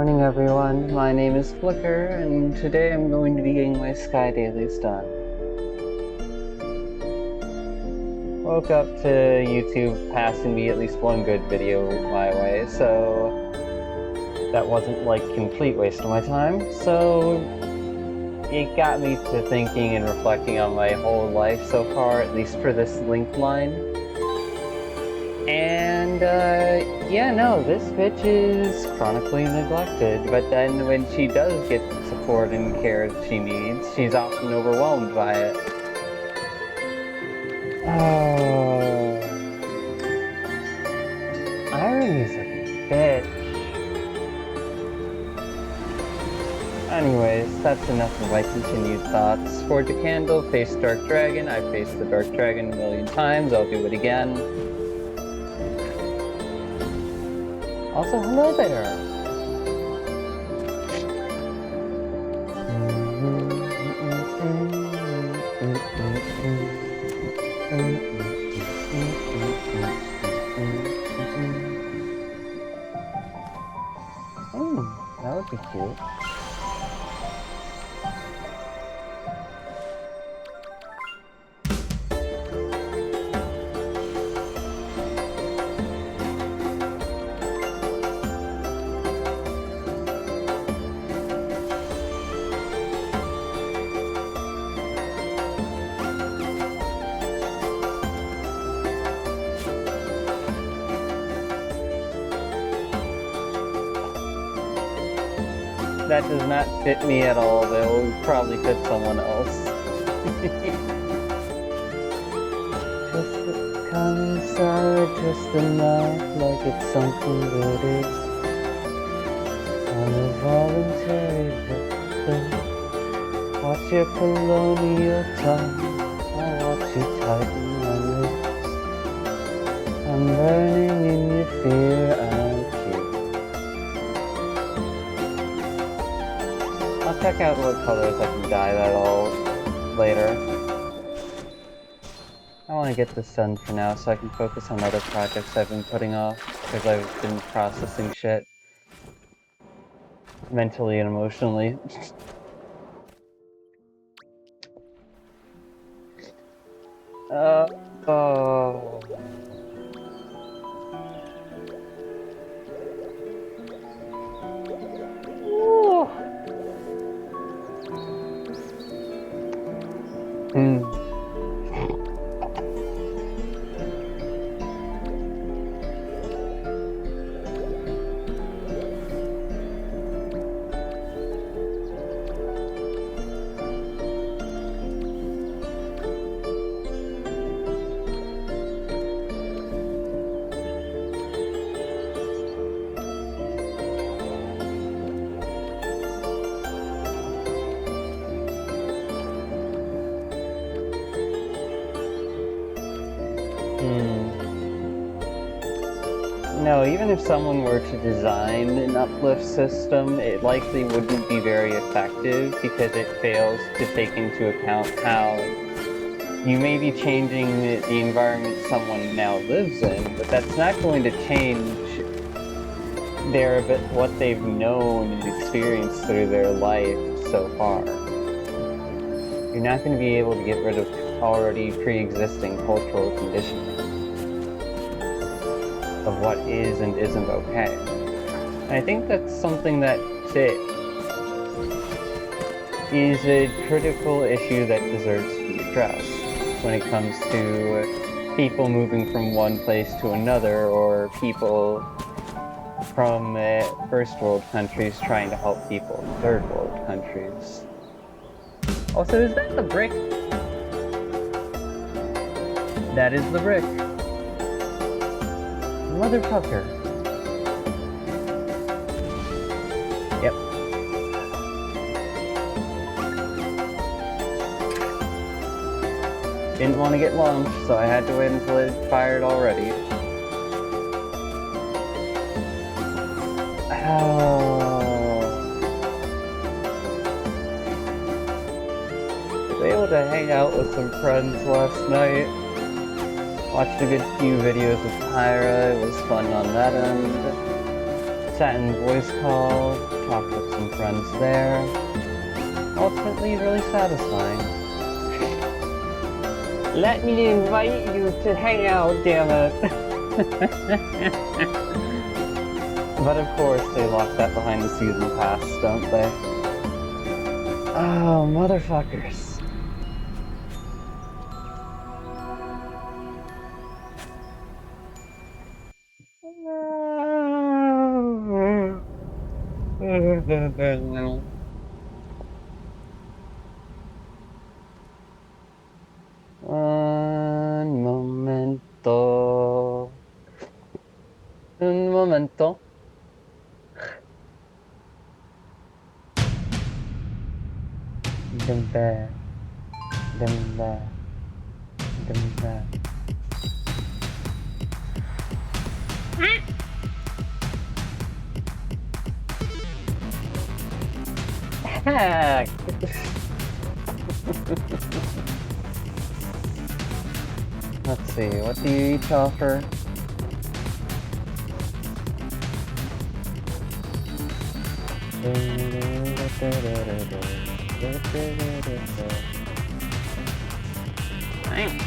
morning everyone, my name is Flicker, and today I'm going to be getting my Sky Dailies done. Woke up to YouTube passing me at least one good video my way, so that wasn't like a complete waste of my time, so it got me to thinking and reflecting on my whole life so far, at least for this link line. And, yeah, no, this bitch is chronically neglected, but then when she does get the support and care she needs, she's often overwhelmed by it. Oh. Irony's a bitch. Anyways, that's enough of my continued thoughts. Forge a candle, face Dark Dragon. I've faced the Dark Dragon a million times, I'll do it again. Also, hello there! That would be cute. That does not fit me at all, though. It will probably fit someone else. Just come inside just enough, like it's something that is. I'm a voluntary victim. Watch your colonial tongue, I'll watch you tighten my lips. I'm burning in your fear, I'm cute. I'll check out what colors I can dye that all later. I want to get this done for now so I can focus on other projects I've been putting off, because I've been processing shit. Mentally and emotionally. Oh. No, even if someone were to design an uplift system, it likely wouldn't be very effective because it fails to take into account how you may be changing the environment someone now lives in, but that's not going to change what they've known and experienced through their life so far. You're not going to be able to get rid of already pre-existing cultural conditioning of what is and isn't okay. And I think that's something that is a critical issue that deserves to be addressed when it comes to people moving from one place to another, or people from first world countries trying to help people in third world countries. Also, is that the brick? That is the brick. Motherfucker. Yep. Didn't want to get launched, so I had to wait until it fired already. I was able to hang out with some friends last night. Watched a good few videos with Pyra, it was fun on that end. Sat in voice call. talked with some friends there. Ultimately, really satisfying. Let me invite you to hang out, damn it! But of course, they lock that behind the season pass, don't they? Oh, motherfuckers. Un momento. Un momento. Dumba. Dumba. Dumba. Heck! Let's see, what do you each offer? Thanks.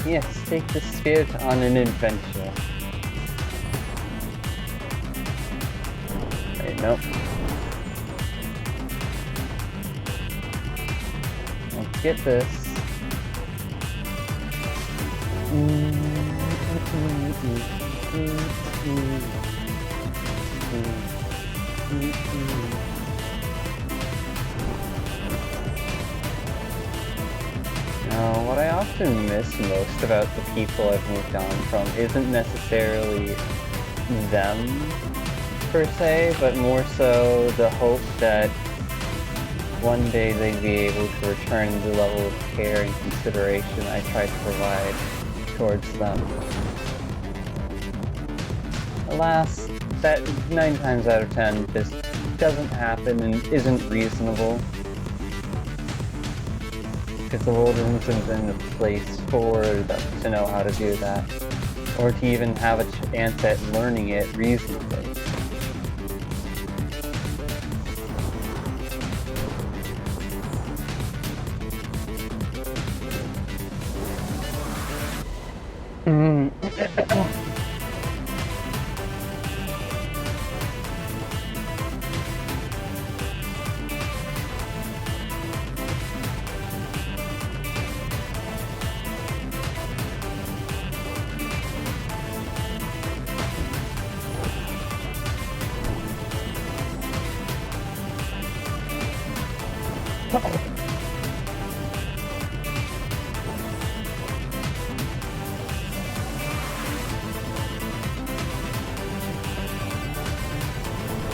Yes, take the spirit on an adventure. Wait, nope. Let's get this. Now, what I often miss most about the people I've moved on from isn't necessarily them, per se, but more so the hope that one day they'd be able to return the level of care and consideration I try to provide towards them. Alas, that 9 times out of 10 just doesn't happen and isn't reasonable. Because the world isn't in a place for them to know how to do that, or to even have a chance at learning it reasonably.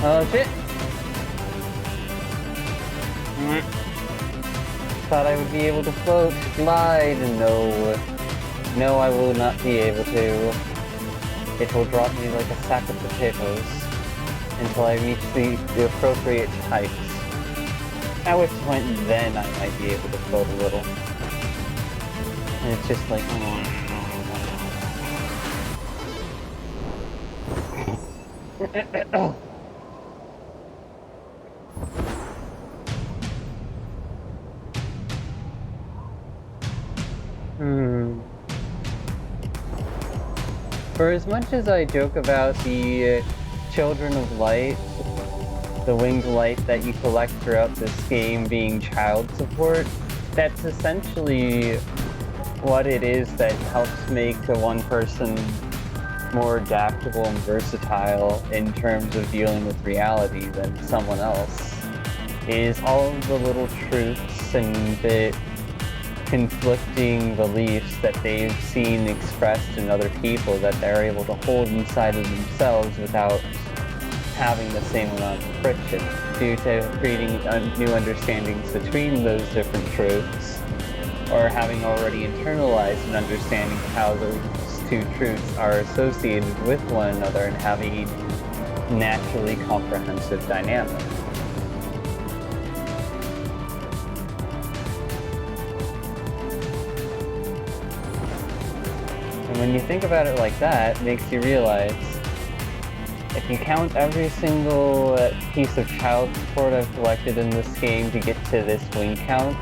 Oh shit! Thought I would be able to float, glide, no I will not be able to. It will drop me like a sack of potatoes until I reach the appropriate height. At which point then I might be able to float a little. And it's just like, For as much as I joke about the Children of Light, the winged light that you collect throughout this game being child support, that's essentially what it is that helps make the one person more adaptable and versatile in terms of dealing with reality than someone else, is all of the little truths and the conflicting beliefs that they've seen expressed in other people that they're able to hold inside of themselves without having the same amount of friction due to creating new understandings between those different truths, or having already internalized an understanding of how those two truths are associated with one another and having a naturally comprehensive dynamic. And when you think about it like that, it makes you realize if you count every single piece of child support I've collected in this game to get to this wing count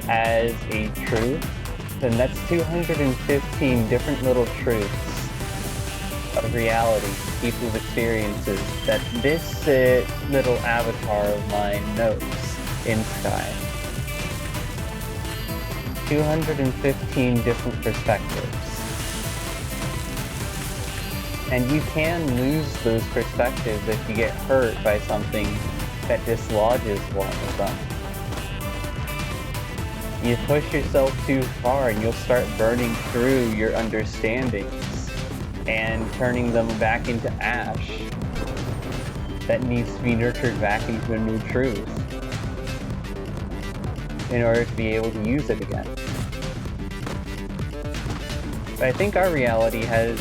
as a truth, then that's 215 different little truths of reality, people's experiences, that this little avatar of mine knows in Sky. 215 different perspectives. And you can lose those perspectives if you get hurt by something that dislodges one of them. You push yourself too far and you'll start burning through your understandings and turning them back into ash that needs to be nurtured back into a new truth in order to be able to use it again. But I think our reality has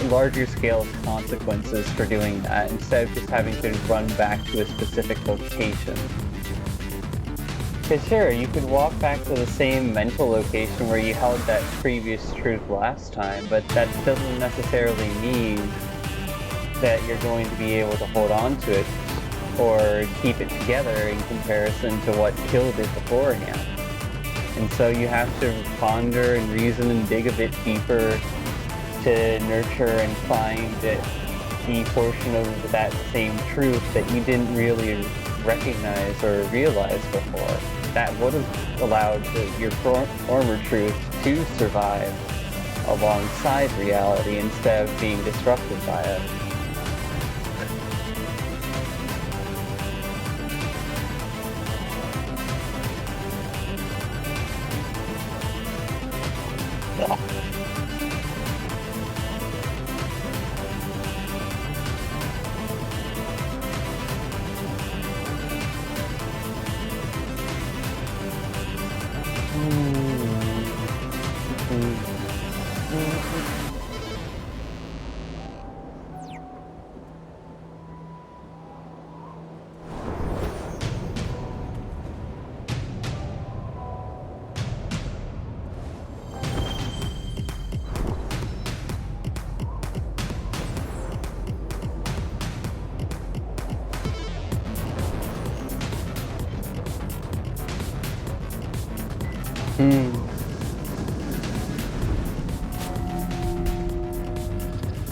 larger scale of consequences for doing that, instead of just having to run back to a specific location. Because sure, you could walk back to the same mental location where you held that previous truth last time, but that doesn't necessarily mean that you're going to be able to hold on to it or keep it together in comparison to what killed it beforehand. And so you have to ponder and reason and dig a bit deeper to nurture and find the portion of that same truth that you didn't really recognize or realize before. That would have allowed your former truth to survive alongside reality instead of being disrupted by it.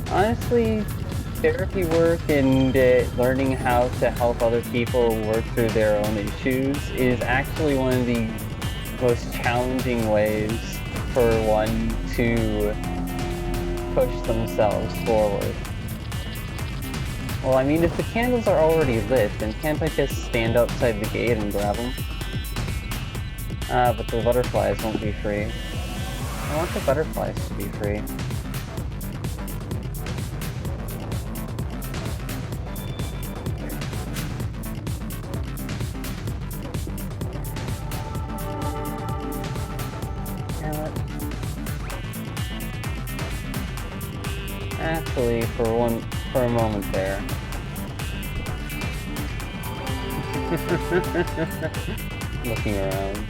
Honestly, therapy work and learning how to help other people work through their own issues is actually one of the most challenging ways for one to push themselves forward. Well, I mean, if the candles are already lit, then can't I just stand outside the gate and grab them? But the butterflies won't be free. I want the butterflies to be free. Actually, for a moment there. Looking around.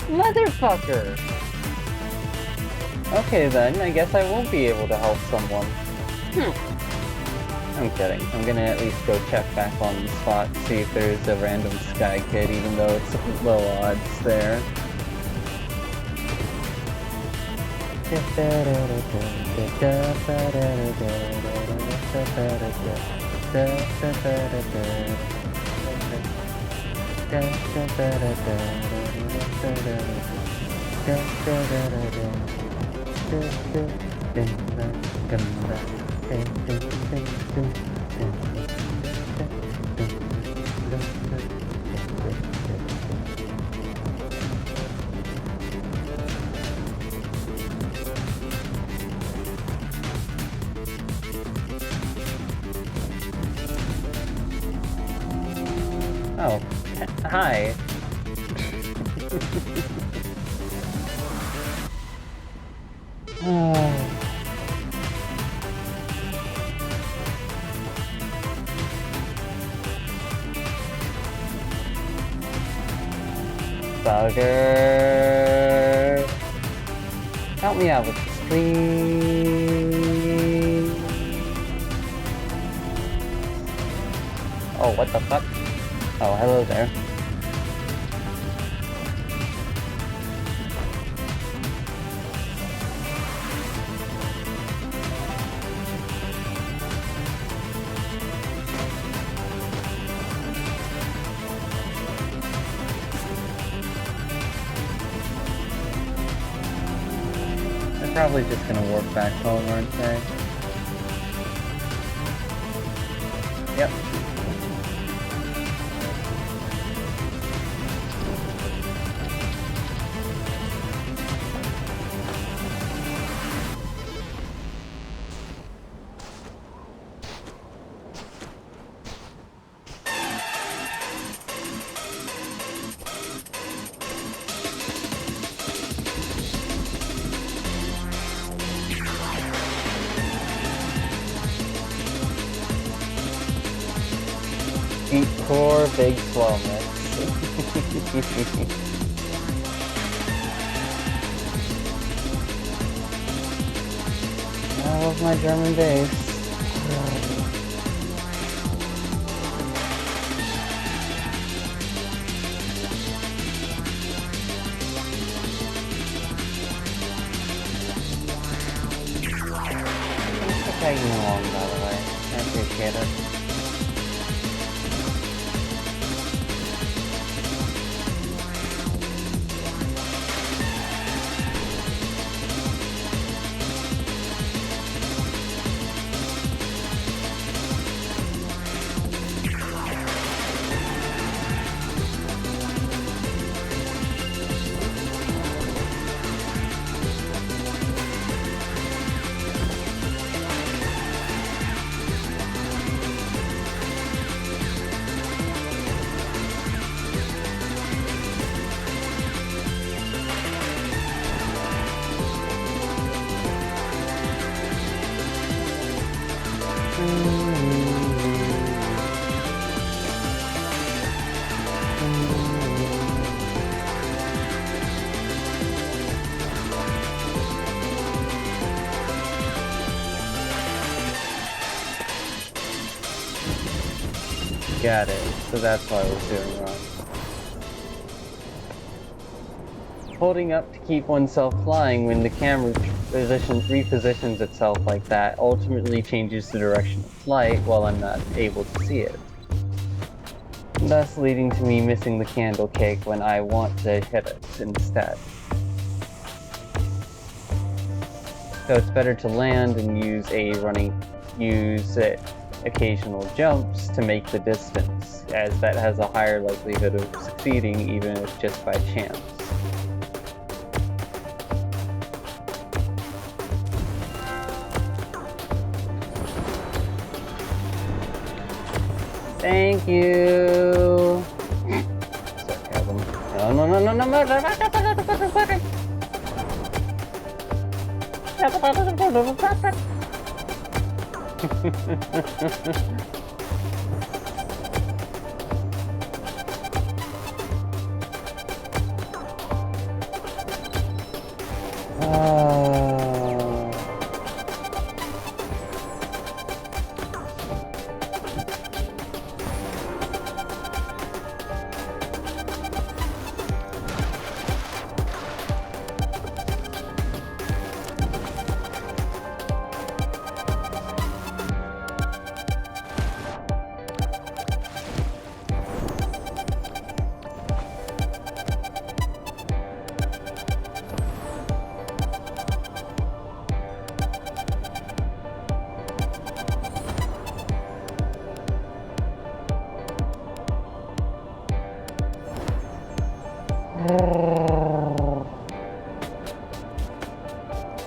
Motherfucker! Okay then, I guess I won't be able to help someone. I'm kidding. I'm gonna at least go check back on the spot, see if there's a random Sky Kid, even though it's low odds there. Oh, hi. Bugger. Help me out with this, please. Oh, what the fuck? Oh, hello there. They're probably just gonna warp back home, aren't they? Yep. Deep core, big swell mix. I love my German bass. Thanks for tagging along, by the way. I appreciate it. Got it. So that's why I was doing wrong. Holding up to keep oneself flying when the camera repositions itself like that ultimately changes the direction of flight while I'm not able to see it. Thus leading to me missing the candle cake when I want to hit it instead. So it's better to land and use occasional jumps to make the distance, as that has a higher likelihood of succeeding even if just by chance. Thank you! Sarcasm.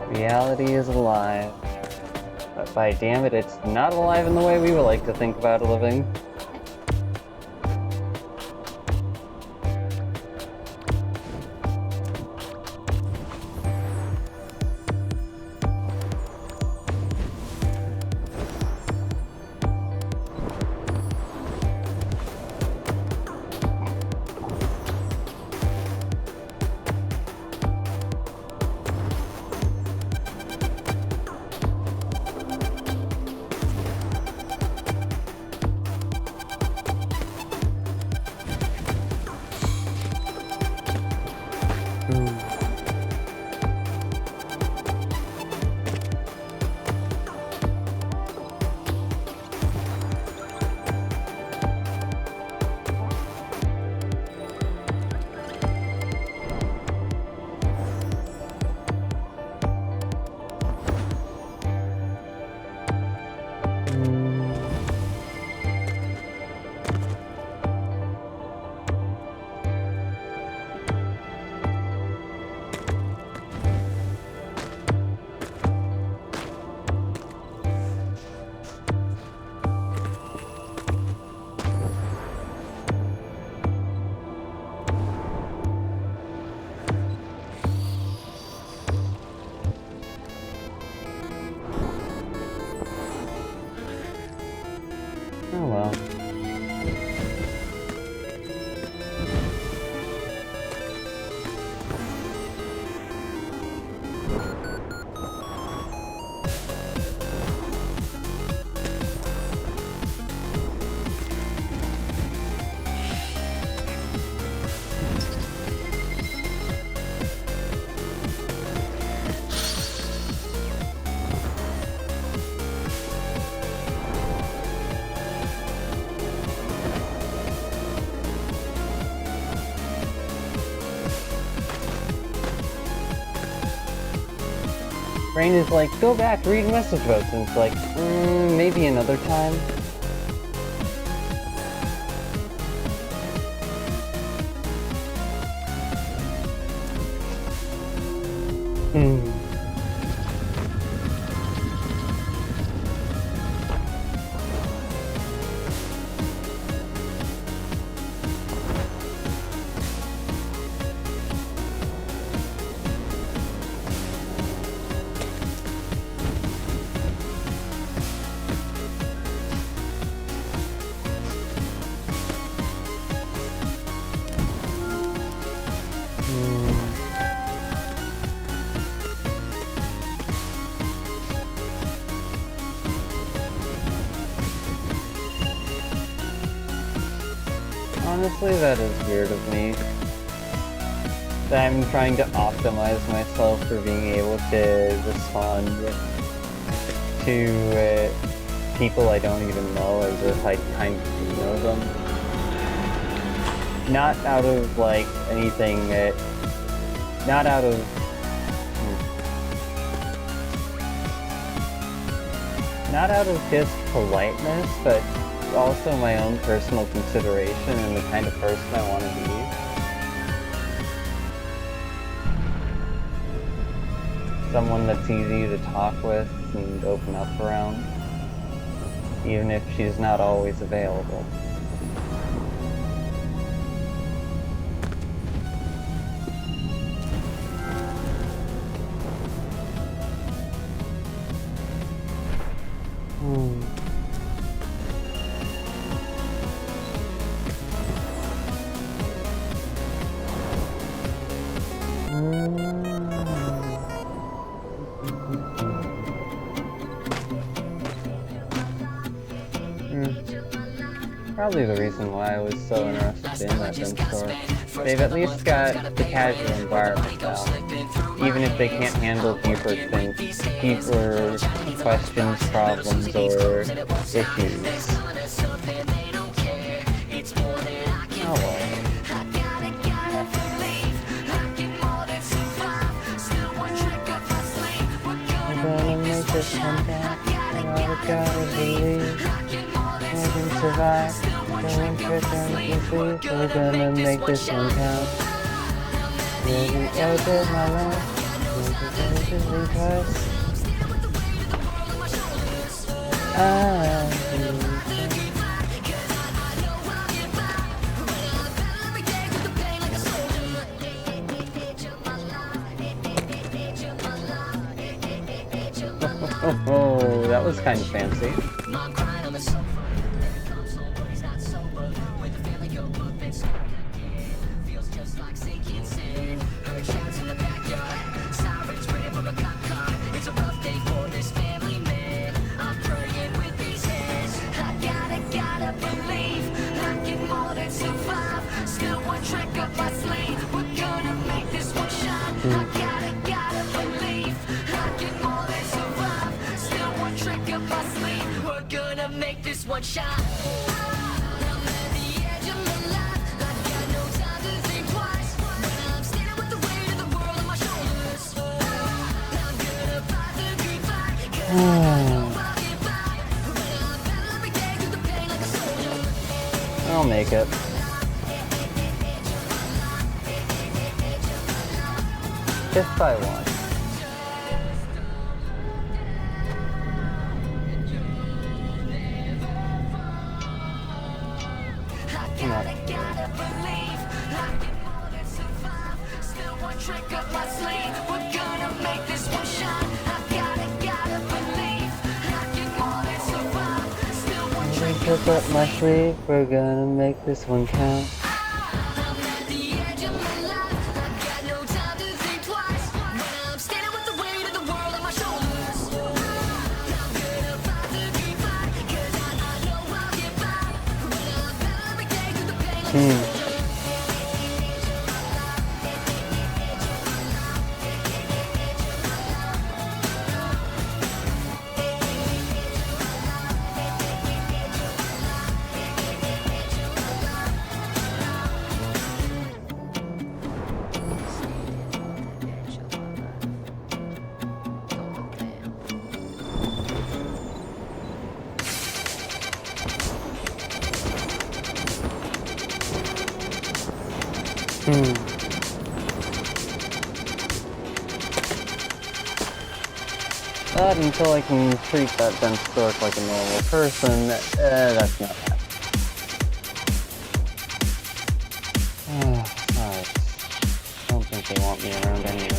Reality is alive. But by damn it, it's not alive in the way we would like to think about living. Oh well. Brain is like, go back, read message votes, and it's like, maybe another time. Honestly, that is weird of me. That I'm trying to optimize myself for being able to respond to people I don't even know as if I kind of do know them. Not out of, like, anything not out of... Not out of just politeness, but also my own personal consideration and the kind of person I want to be. Someone that's easy to talk with and open up around, even if she's not always available. Probably the reason why I was so interested in that gun store. They've at least got the casual environment now, even if they can't handle deeper things, deeper questions, problems, or issues. Oh well. I'm gonna make this one back, and all I gotta believe I can survive. Going trick on the sleeve, we're gonna make this one count. We're the edge of my life, because oh, that was kind of fancy. One shot. I'll make it. If I want. Took up my sleeve, we're gonna make this one count. I'm at the edge of my life. I've got no time to think twice. When I'm standing with the weight of the world on my shoulders. I'm gonna fight the good fight, 'cause I know I'll get by. When I battle every day through the pain like a soldier. Not until I can treat that dense dork like a normal person, that's not happening. Alright. I don't think they want me around anyways.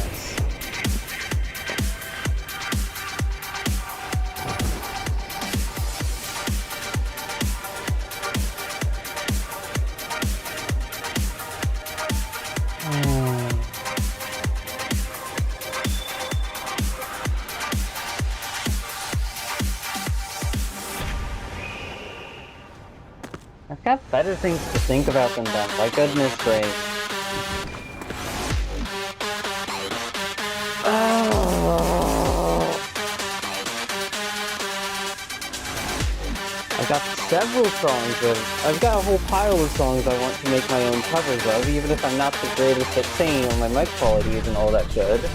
I've got better things to think about than them, by goodness sake. I've got several songs I've got a whole pile of songs I want to make my own covers of, even if I'm not the greatest at singing or my mic quality isn't all that good.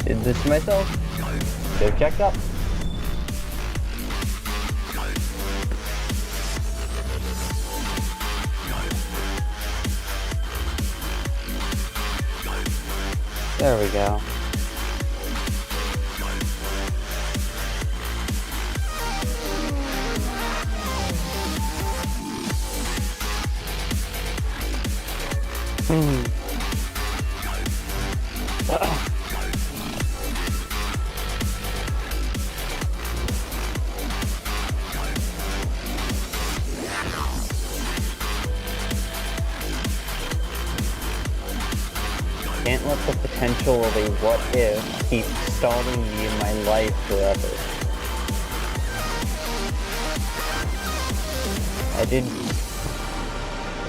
Did this to myself. Go check up. There we go. Can't let the potential of a what if keep stalling me in my life forever.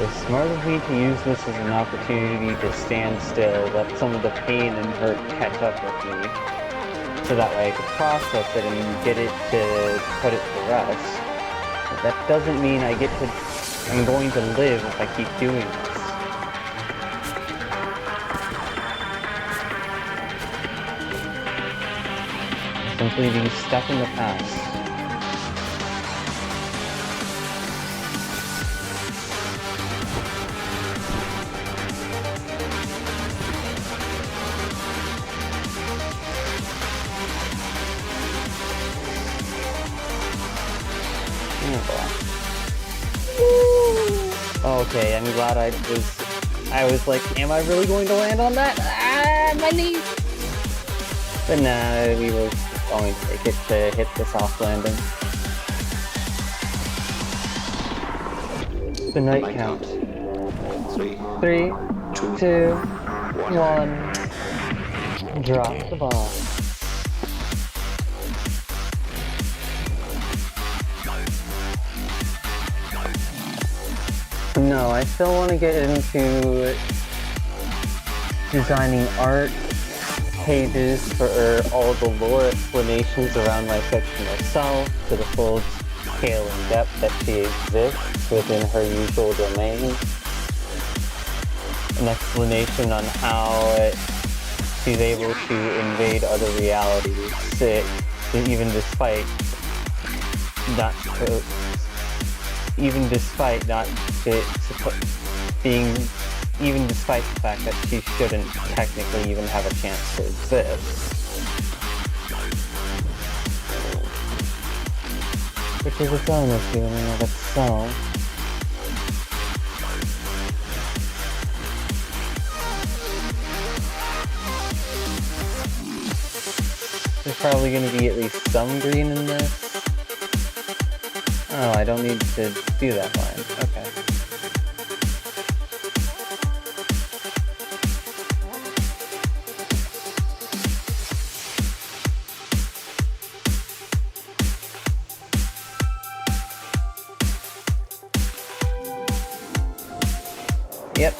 It's smart of me to use this as an opportunity to stand still, let some of the pain and hurt catch up with me, so that way I could process it and get it to put it to rest. But that doesn't mean I'm going to live if I keep doing this. Simply be stuck in the past. Okay, I'm glad I was like, am I really going to land on that? Ah, my knee! But nah, we were going to take it to hit the soft landing. The night count. 3, 2, 1. Drop the bomb. No, I still want to get into designing art pages for all the lore explanations around my fictional self to the full scale and depth that she exists within her usual domain. An explanation on how she's able to invade other realities, even despite the fact that she shouldn't technically even have a chance to exist. Which is its own issue in and of itself. There's probably going to be at least some green in this. Oh, I don't need to do that line. Okay. Yep.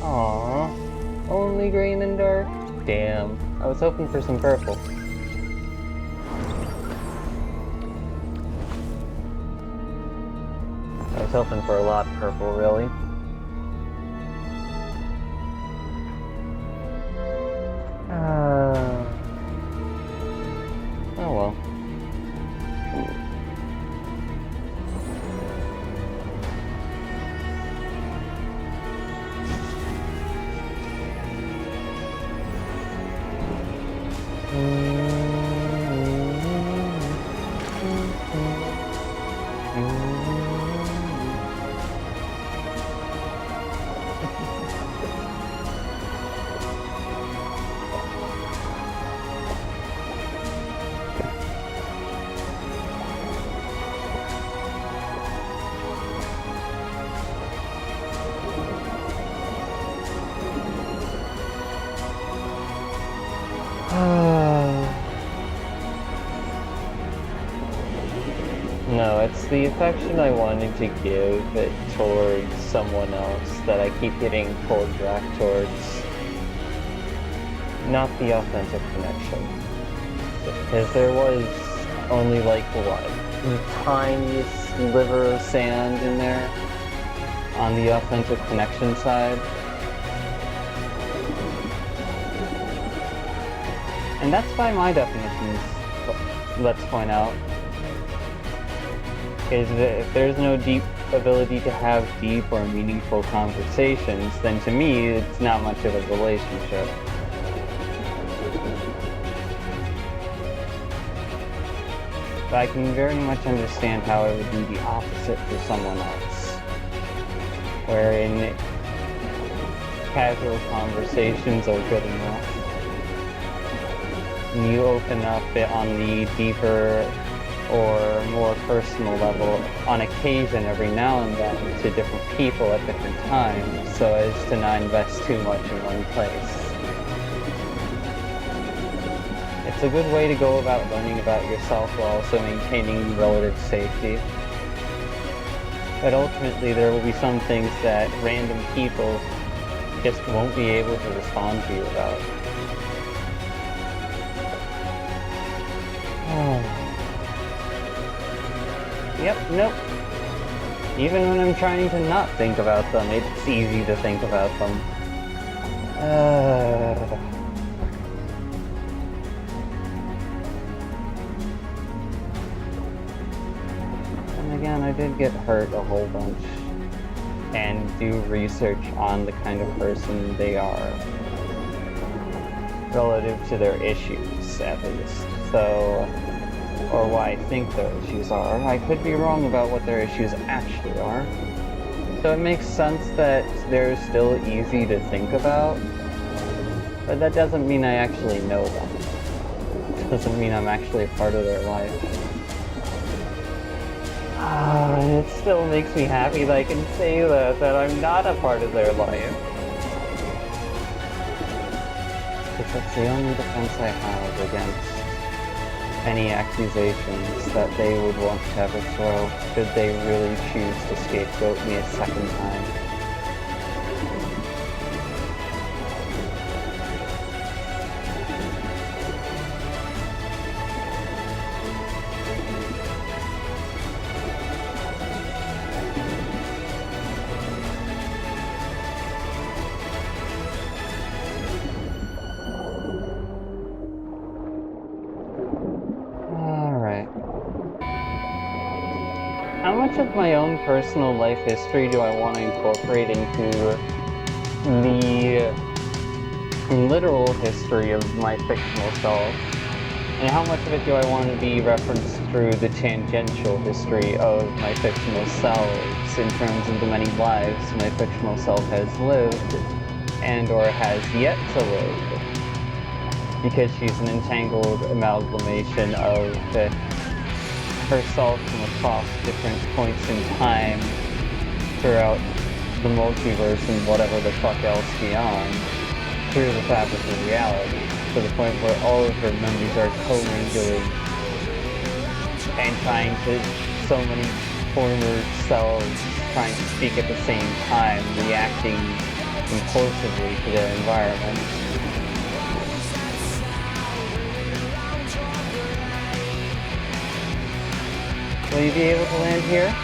Aww. Only green and dark? Damn. I was hoping for some purple. I was hoping for a lot of purple, really. Oh well. No, it's the affection I wanted to give towards someone else that I keep getting pulled back towards. Not the authentic connection. Because there was only like, what, the tiniest sliver of sand in there on the authentic connection side. And that's by my definitions, let's point out. Is that if there's no deep ability to have deep or meaningful conversations, then to me, it's not much of a relationship. But I can very much understand how it would be the opposite for someone else. Wherein casual conversations are good enough. And you open up it on the deeper or more personal level on occasion every now and then to different people at different times so as to not invest too much in one place. It's a good way to go about learning about yourself while also maintaining relative safety. But ultimately there will be some things that random people just won't be able to respond to you about. Yep, nope. Even when I'm trying to not think about them, it's easy to think about them. And again, I did get hurt a whole bunch. And do research on the kind of person they are. Relative to their issues, at least. So, or what I think their issues are. I could be wrong about what their issues actually are. So it makes sense that they're still easy to think about, but that doesn't mean I actually know them. It doesn't mean I'm actually a part of their life. And it still makes me happy that I can say that I'm not a part of their life. Because that's the only defense I have against any accusations that they would want to ever throw, should they really choose to scapegoat me a second time. Alright. much of my own personal life history do I want to incorporate into the literal history of my fictional self? And how much of it do I want to be referenced through the tangential history of my fictional selves in terms of the many lives my fictional self has lived and or has yet to live? Because she's an entangled amalgamation of herself from across different points in time throughout the multiverse and whatever the fuck else beyond, through the fabric of reality, to the point where all of her memories are commingling and trying to, so many former selves trying to speak at the same time, reacting impulsively to their environment. Will you be able to land here?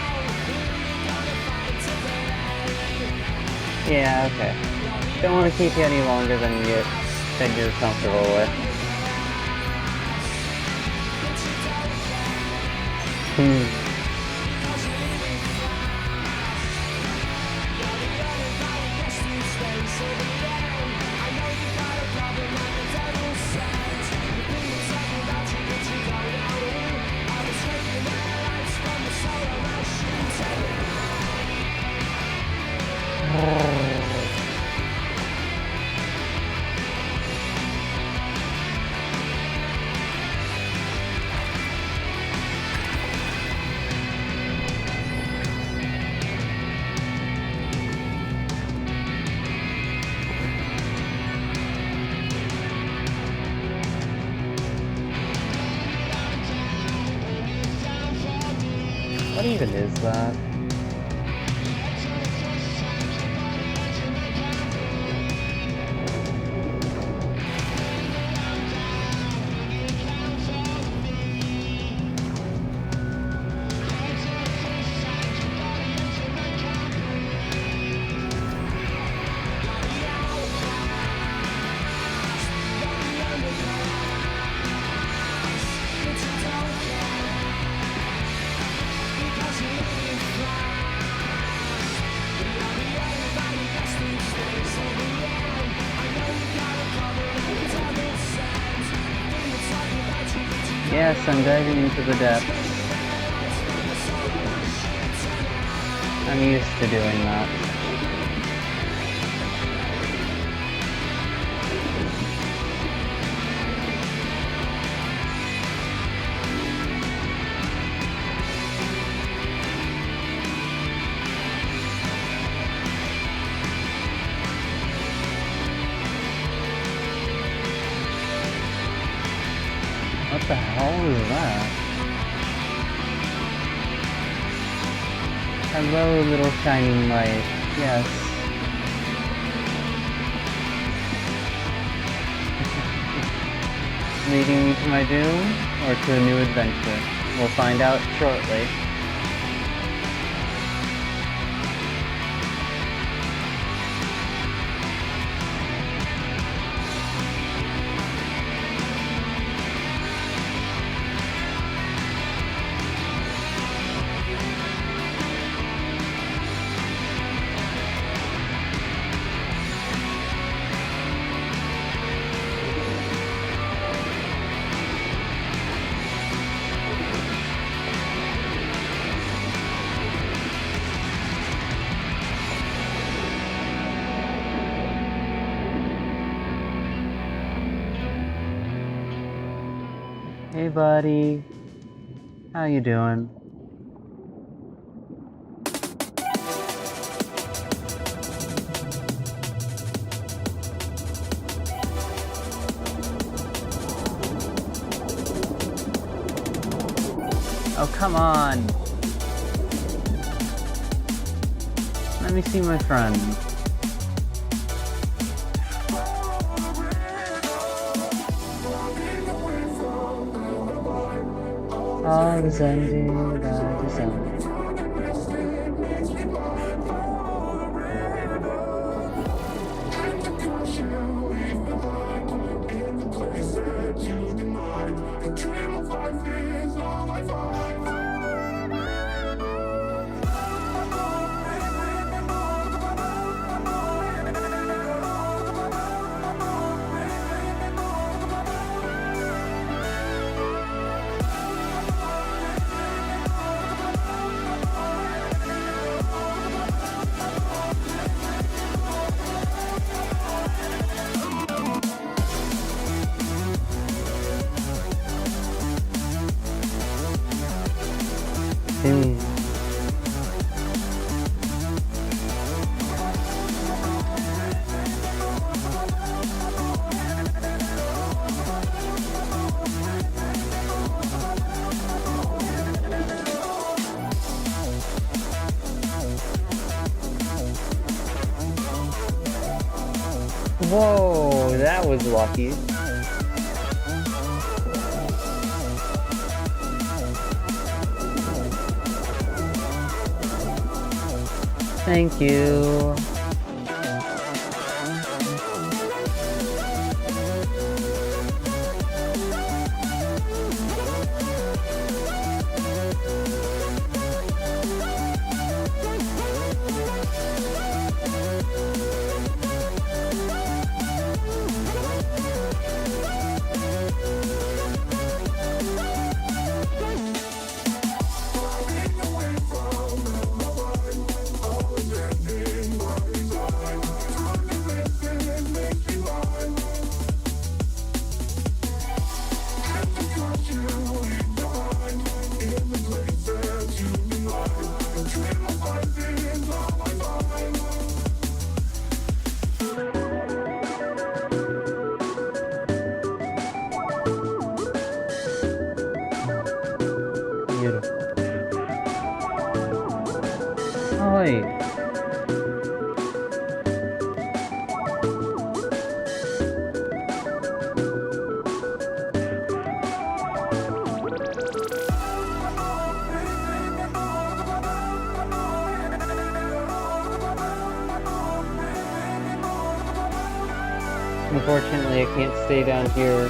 Yeah, okay. Don't want to keep you any longer than you're comfortable with. What even is that? Yes, I'm diving into the depths. I'm used to doing that. What the hell is that? Hello, little shining light. Yes. Leading me to my doom, or to a new adventure? We'll find out shortly. Hey buddy, how you doing? Oh, come on! Let me see my friend. All is ended by design. Hmm. Whoa, that was lucky. Thank you. Beautiful. Oi. Unfortunately, I can't stay down here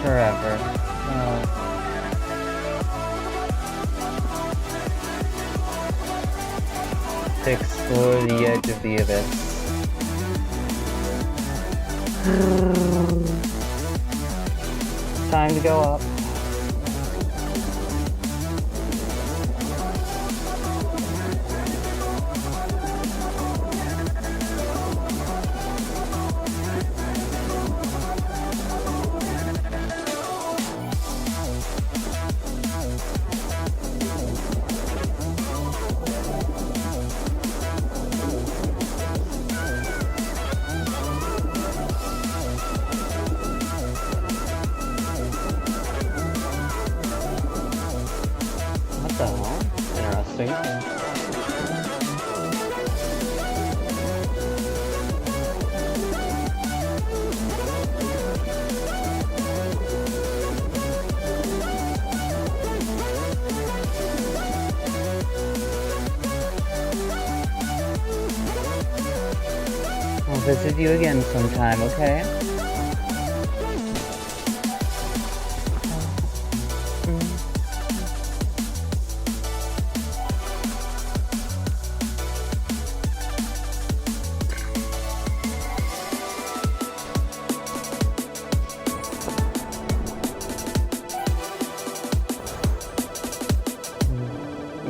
forever. To explore the edge of the abyss. Time to go up. What the hell? Interesting. I'll visit you again sometime, okay?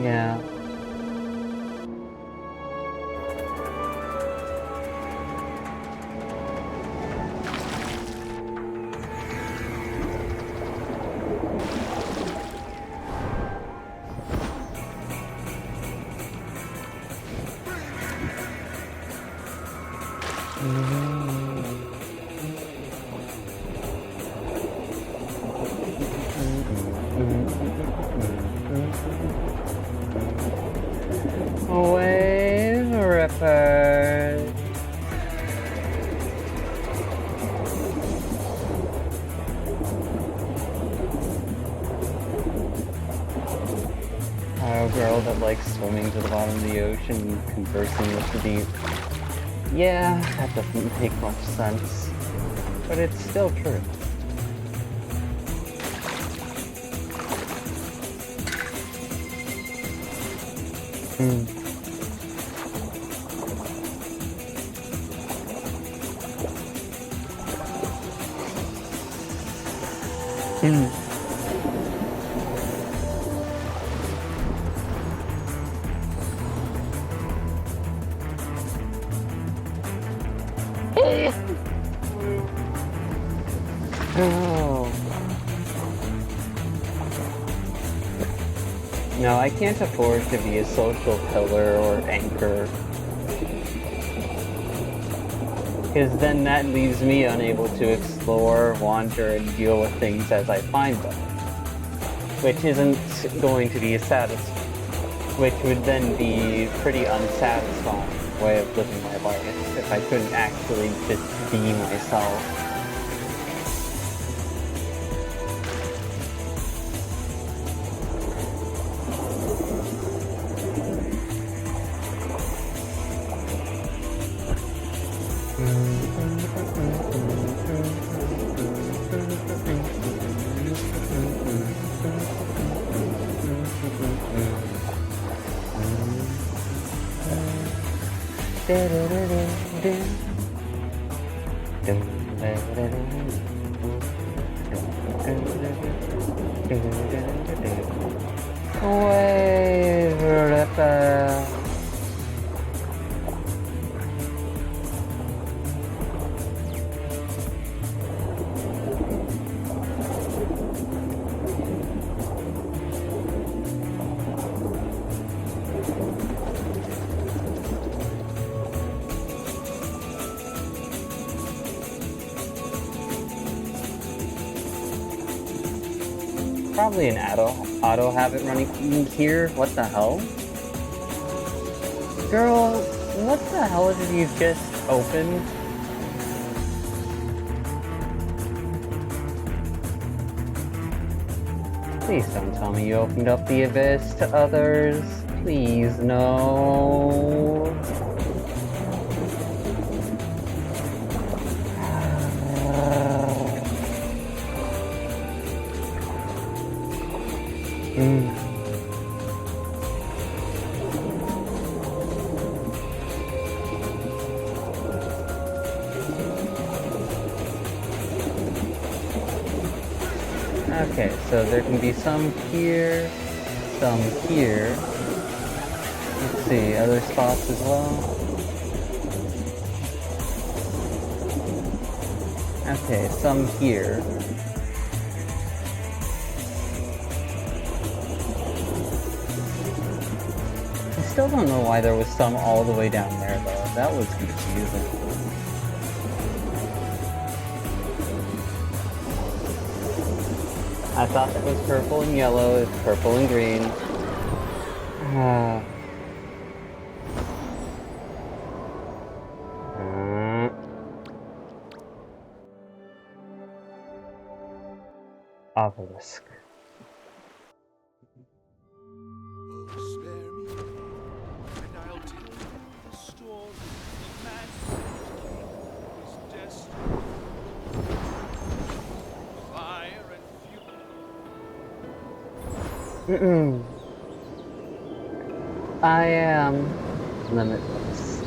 Yeah. Wave Ripper. Oh, girl that likes swimming to the bottom of the ocean and conversing with the deep. Yeah, that doesn't make much sense, but it's still true. Oh. No, I can't afford to be a social pillar or anchor. Because then that leaves me unable to explore, wander, and deal with things as I find them. Which isn't going to be which would then be pretty unsatisfying way of living my life if I couldn't actually just be myself. Probably an auto habit running here. What the hell? Girl, what the hell did you just open? Please don't tell me you opened up the abyss to others. Please, no. Okay, so there can be some here, some here. Let's see, other spots as well. Okay, some here. I still don't know why there was some all the way down there, though. That was confusing. I thought that was purple and yellow, it's purple and green. Obelisk. Spare me, and I'll tell you the story of man who was destined for fire and fury. I am limitless.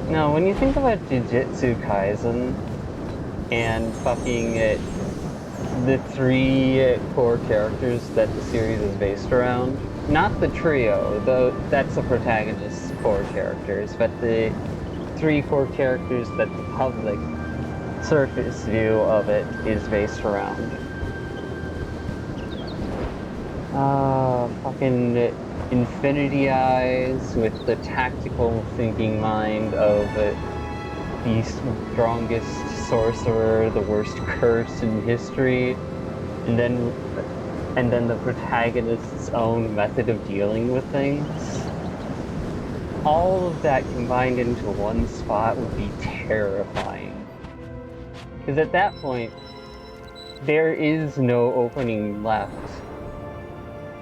Now, when you think about Jujutsu Kaisen and fucking the three core characters that the series is based around, not the trio, though that's the protagonist's core characters, but the three core characters that the public surface view of it is based around. Fucking Infinity Eyes with the tactical thinking mind of the strongest sorcerer, the worst curse in history, and then the protagonist's own method of dealing with things. All of that combined into one spot would be terrifying. Because at that point, there is no opening left.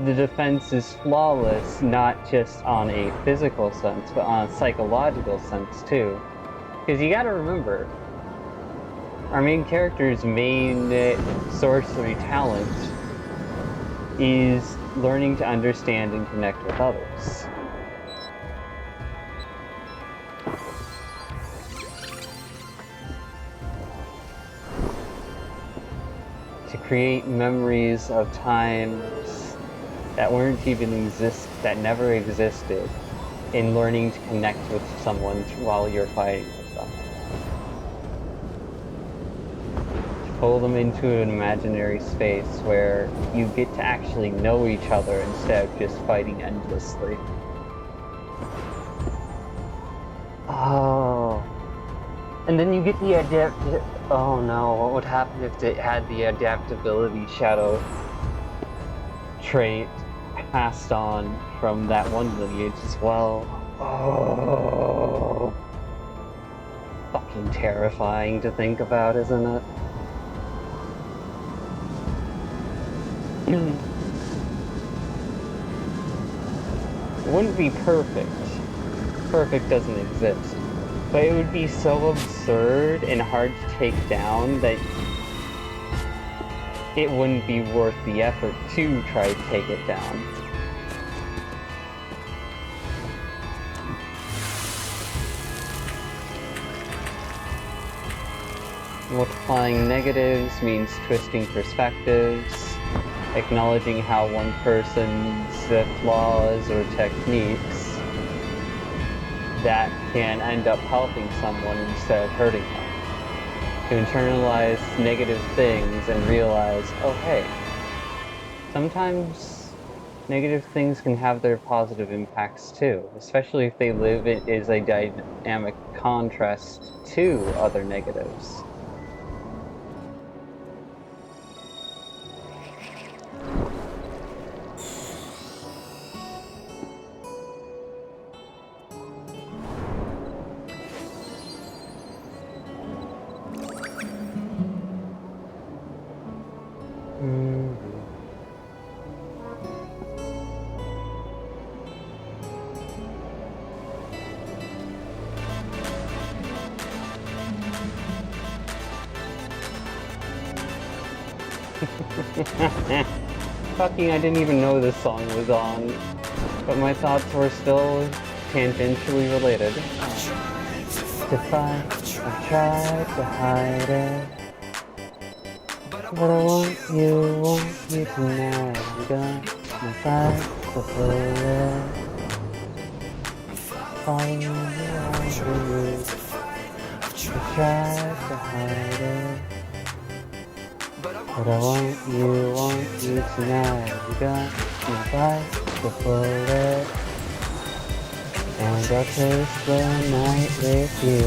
The defense is flawless, not just on a physical sense, but on a psychological sense too. Because you gotta remember, our main character's main sorcery talent is learning to understand and connect with others. create memories of times that that never existed, in learning to connect with someone while you're fighting with them. Pull them into an imaginary space where you get to actually know each other instead of just fighting endlessly. Oh. And then you get the oh no, what would happen if it had the adaptability shadow trait passed on from that one lineage as well? Oh. Fucking terrifying to think about, isn't it? It wouldn't be perfect. Perfect doesn't exist. But it would be so absurd and hard to take down that it wouldn't be worth the effort to try to take it down. Multiplying negatives means twisting perspectives, acknowledging how one person's flaws or techniques that can end up helping someone instead of hurting them. To internalize negative things and realize, oh hey, sometimes negative things can have their positive impacts too, especially if they live as a dynamic contrast to other negatives. Fucking, I didn't even know this song was on, but my thoughts were still tangentially related. I've tried to hide it, but I want you to know I'm gonna fight the bullet. Following you every move. I've tried to hide it, but I want you to know I'm gonna fight the bullet. And I'll taste the night with you.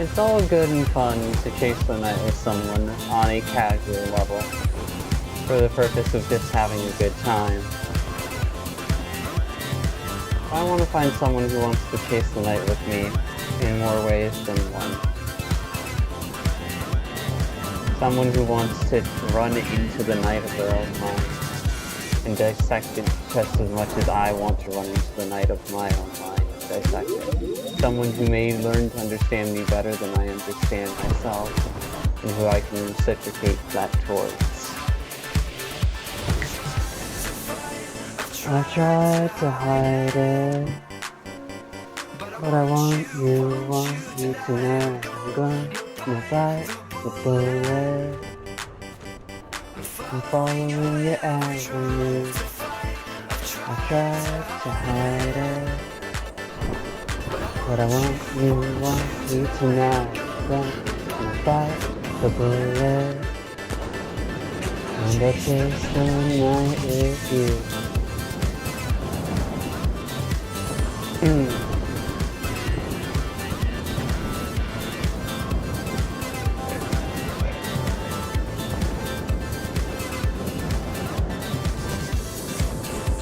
It's all good and fun to chase the night with someone on a casual level, for the purpose of just having a good time. I want to find someone who wants to chase the night with me in more ways than one. Someone who wants to run into the night of their own mind and dissect it just as much as I want to run into the night of my own mind and dissect it. Someone who may learn to understand me better than I understand myself, and who I can reciprocate that towards. I've tried to hide it, but I want you to know I'm gonna fight the bullet. I'm following your every move. I tried to hide it, but I want you to know I'm gonna fight the bullet. And I'll chase the night with you.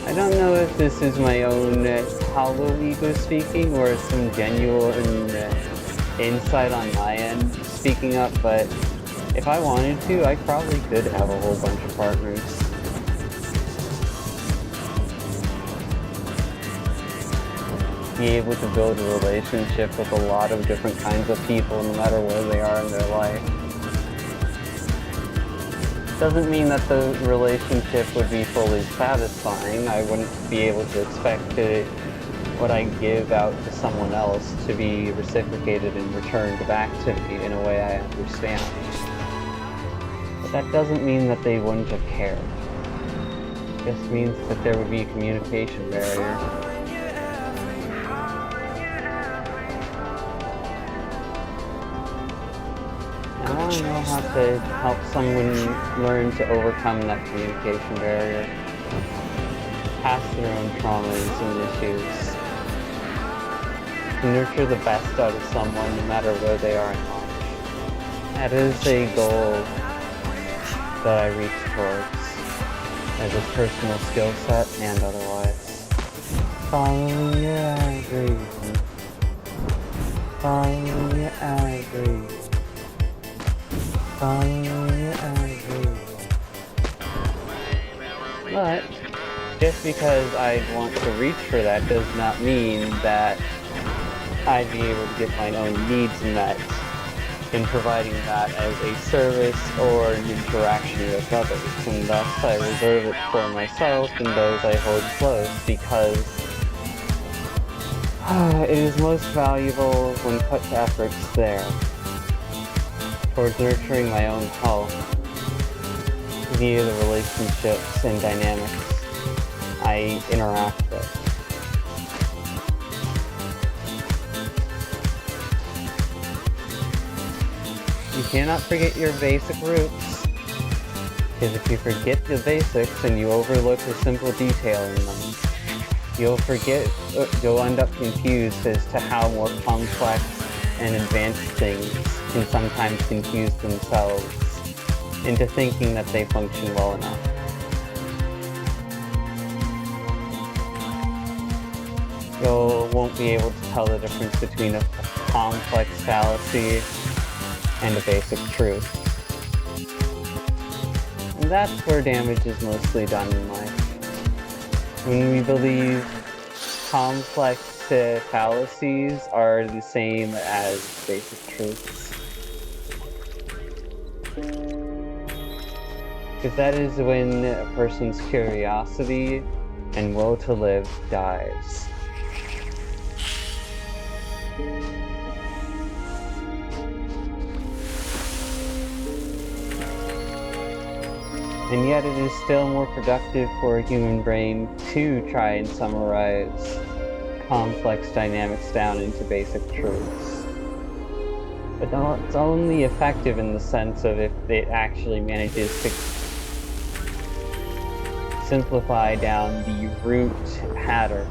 I don't know if this is my own hollow ego speaking or some genuine insight on my end speaking up, but if I wanted to, I probably could have a whole bunch of partners. Be able to build a relationship with a lot of different kinds of people no matter where they are in their life. Doesn't mean that the relationship would be fully satisfying. I wouldn't be able to expect what I give out to someone else to be reciprocated and returned back to me in a way I understand. But that doesn't mean that they wouldn't have cared. It just means that there would be a communication barrier. I want to know how to help someone learn to overcome that communication barrier, past their own traumas and issues, to nurture the best out of someone no matter where they are in life. That is a goal that I reach towards as a personal skill set and otherwise. Follow your algorithm. Follow your algorithm. Follow your algorithm. But just because I want to reach for that does not mean that I'd be able to get my own needs met in providing that as a service or an interaction with others, and thus I reserve it for myself and those I hold close because it is most valuable when put to efforts there towards nurturing my own health via the relationships and dynamics I interact with. You cannot forget your basic roots, because if you forget the basics and you overlook the simple detail in them, you'll end up confused as to how more complex and advanced things can sometimes confuse themselves into thinking that they function well enough. You won't be able to tell the difference between a complex fallacy and a basic truth. And that's where damage is mostly done in life. When we believe complex fallacies are the same as basic truths. Because that is when a person's curiosity and will to live dies. And yet it is still more productive for a human brain to try and summarize complex dynamics down into basic truths. But it's only effective in the sense of if it actually manages to simplify down the root pattern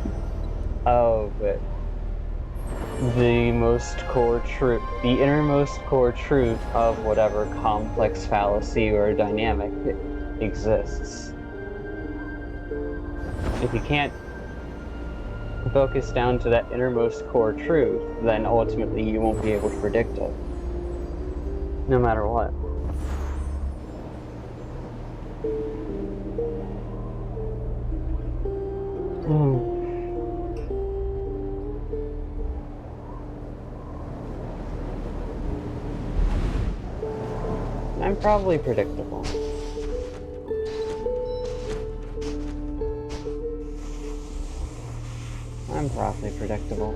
of the most core truth, the innermost core truth of whatever complex fallacy or dynamic exists. If you can't focus down to that innermost core truth, then ultimately you won't be able to predict it, no matter what. I'm probably predictable. I'm probably predictable.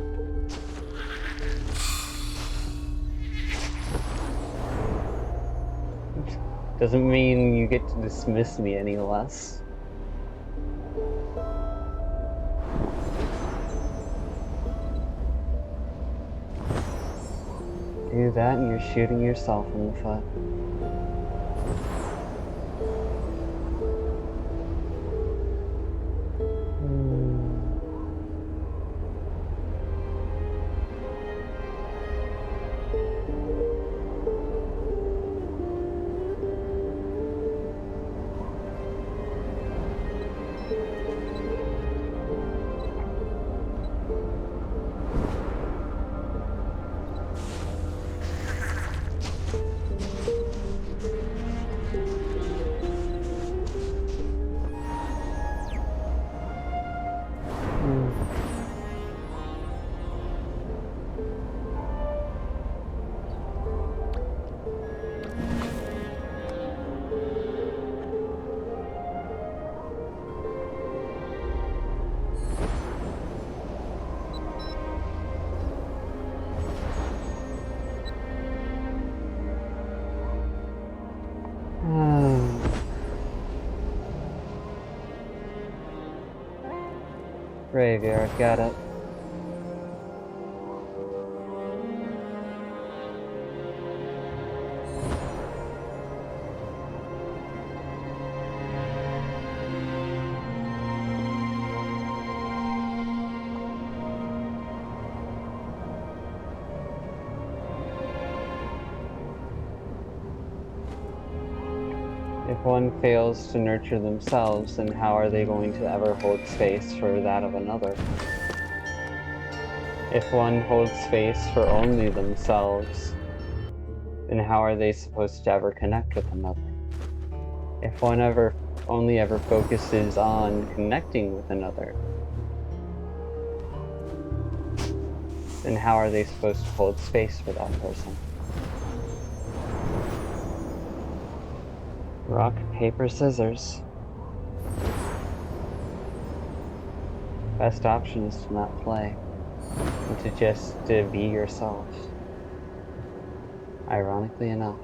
Doesn't mean you get to dismiss me any less. Do that and you're shooting yourself in the foot. Graveyard, got it. If one fails to nurture themselves, then how are they going to ever hold space for that of another? If one holds space for only themselves, then how are they supposed to ever connect with another? If one only ever focuses on connecting with another, then how are they supposed to hold space for that person? Rock, paper, scissors. Best option is to not play, and to just be yourself. Ironically enough.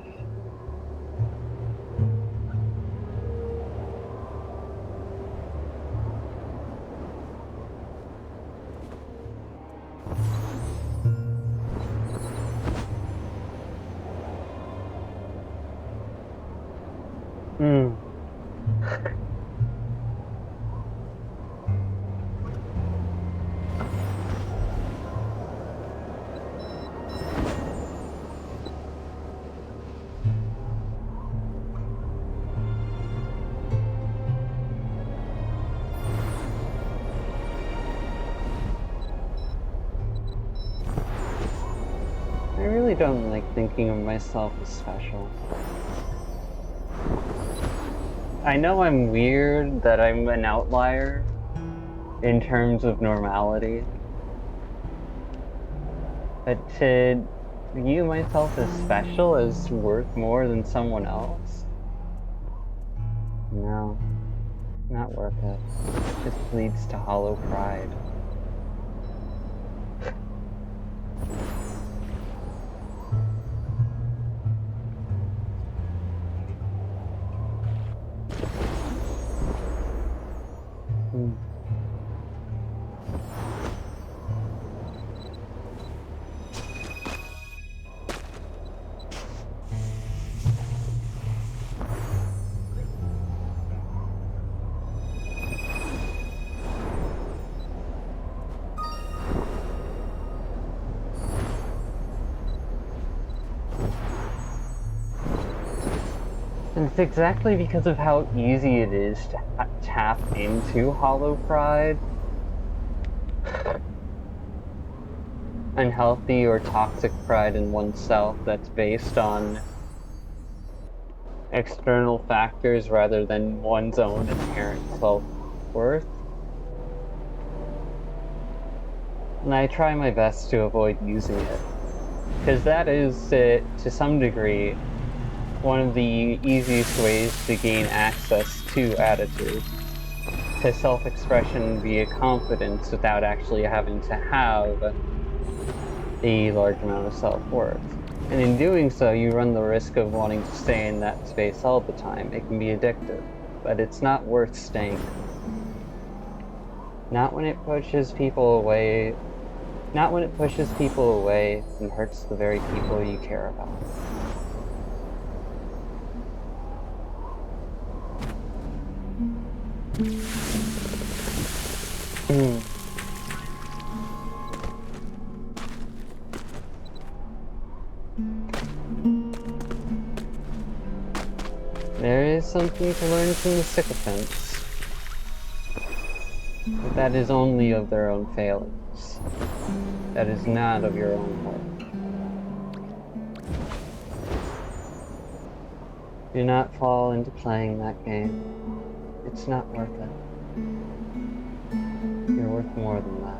Hmm. I really don't like thinking of myself as special. I know I'm weird, that I'm an outlier in terms of normality, but to view myself as special, as worth more than someone else? No, not worth it. It just leads to hollow pride. Hmm. And it's exactly because of how easy it is to tap into hollow pride, unhealthy or toxic pride in oneself that's based on external factors rather than one's own inherent self-worth. And I try my best to avoid using it, because that is, to some degree, one of the easiest ways to gain access to attitude, to self-expression via confidence without actually having to have a large amount of self-worth. And in doing so, you run the risk of wanting to stay in that space all the time. It can be addictive, but it's not worth staying in. Not when it pushes people away. Not when it pushes people away and hurts the very people you care about. There is something to learn from the sycophants, but that is only of their own failings. That is not of your own work. Do not fall into playing that game. It's not worth it. You're worth more than that.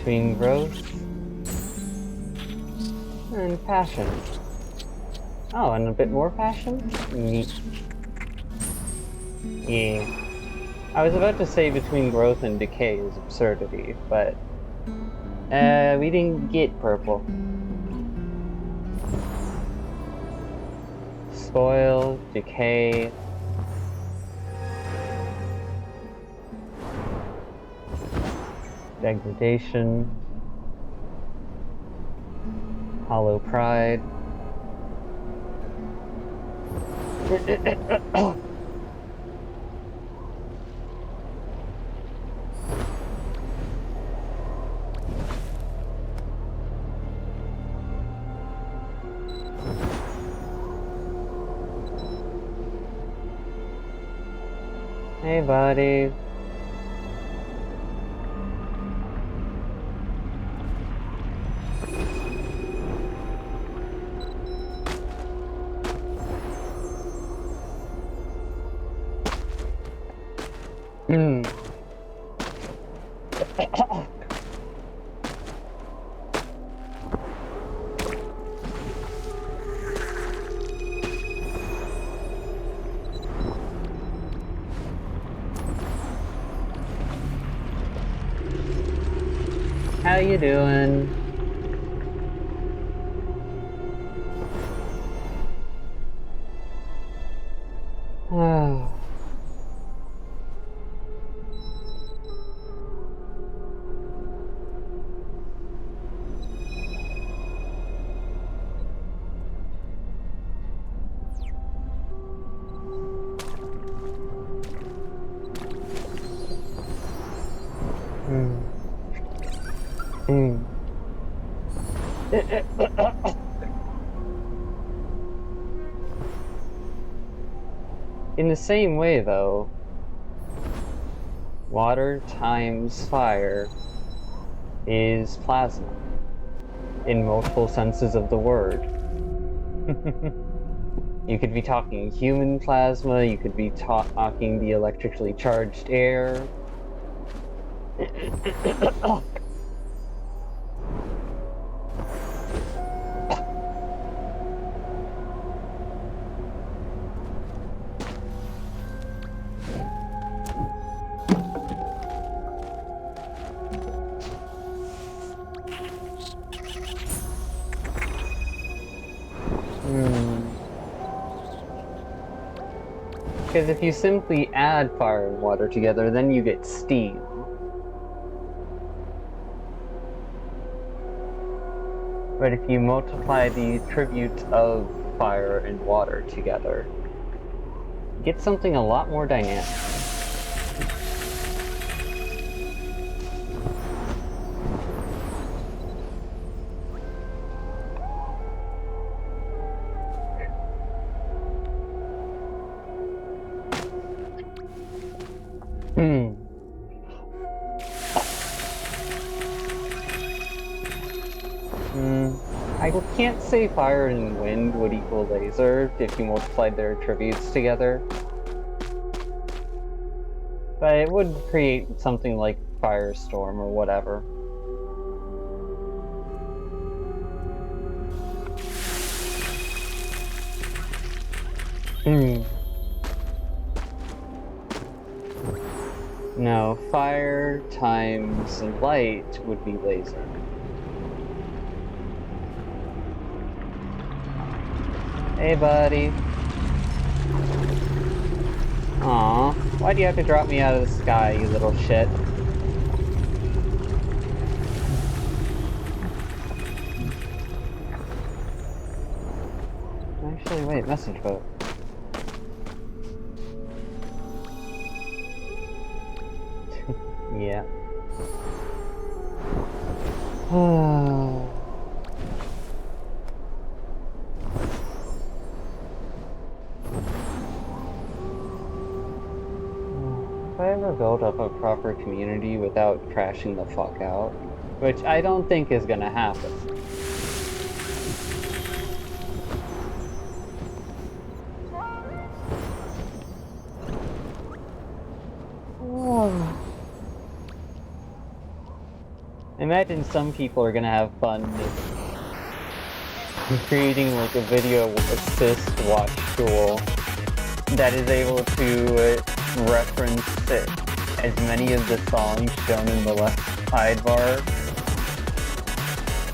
between growth and passion. Oh, and a bit more passion? Neat. Yeah. I was about to say between growth and decay is absurdity, but we didn't get purple. Spoil, decay. Degradation. Hollow pride. Hey, buddy. Hmm. How you doing? Oh. Hmm. Hmm. In the same way, though, water times fire is plasma, in multiple senses of the word. You could be talking human plasma, you could be talking the electrically charged air. Because if you simply add fire and water together, then you get steam. But if you multiply the attributes of fire and water together, you get something a lot more dynamic. I can't say fire and wind would equal laser if you multiplied their attributes together. But it would create something like firestorm or whatever. No, fire times light would be laser. Hey, buddy. Aw, why do you have to drop me out of the sky, you little shit? Actually, wait, message boat. Yeah. If I ever build up a proper community without crashing the fuck out, which I don't think is gonna happen. Imagine some people are gonna have fun creating like a video assist watch tool that is able to reference as many of the songs shown in the left sidebar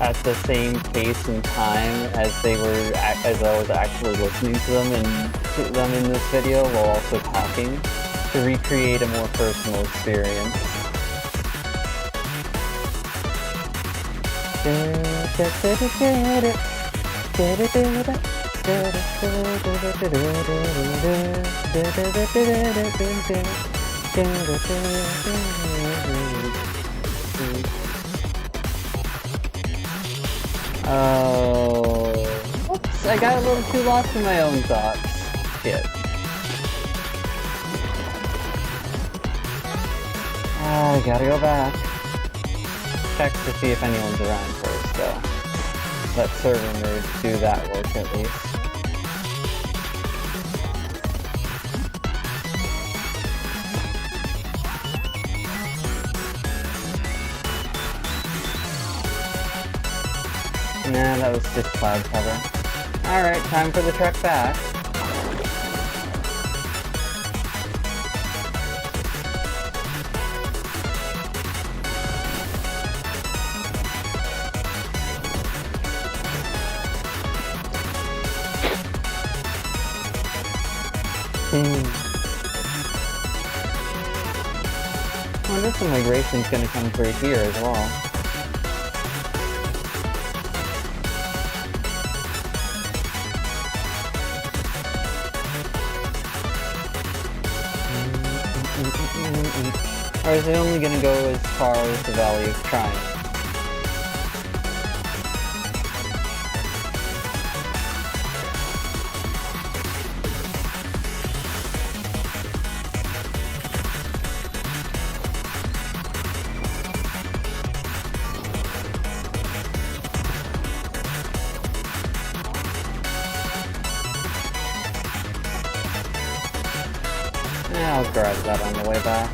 at the same pace and time as I was actually listening to them in this video while also talking to recreate a more personal experience. Oh, whoops, I got a little too lost in my own thoughts. Shit. I gotta go back. Check to see if anyone's around first, though. Let server merge do that work at least. Nah, that was just cloud cover. Alright, time for the trek back. I wonder if the migration's gonna come through here as well. Or is it only gonna go as far as the Valley of Triumph? Yeah, I'll grab that on the way back.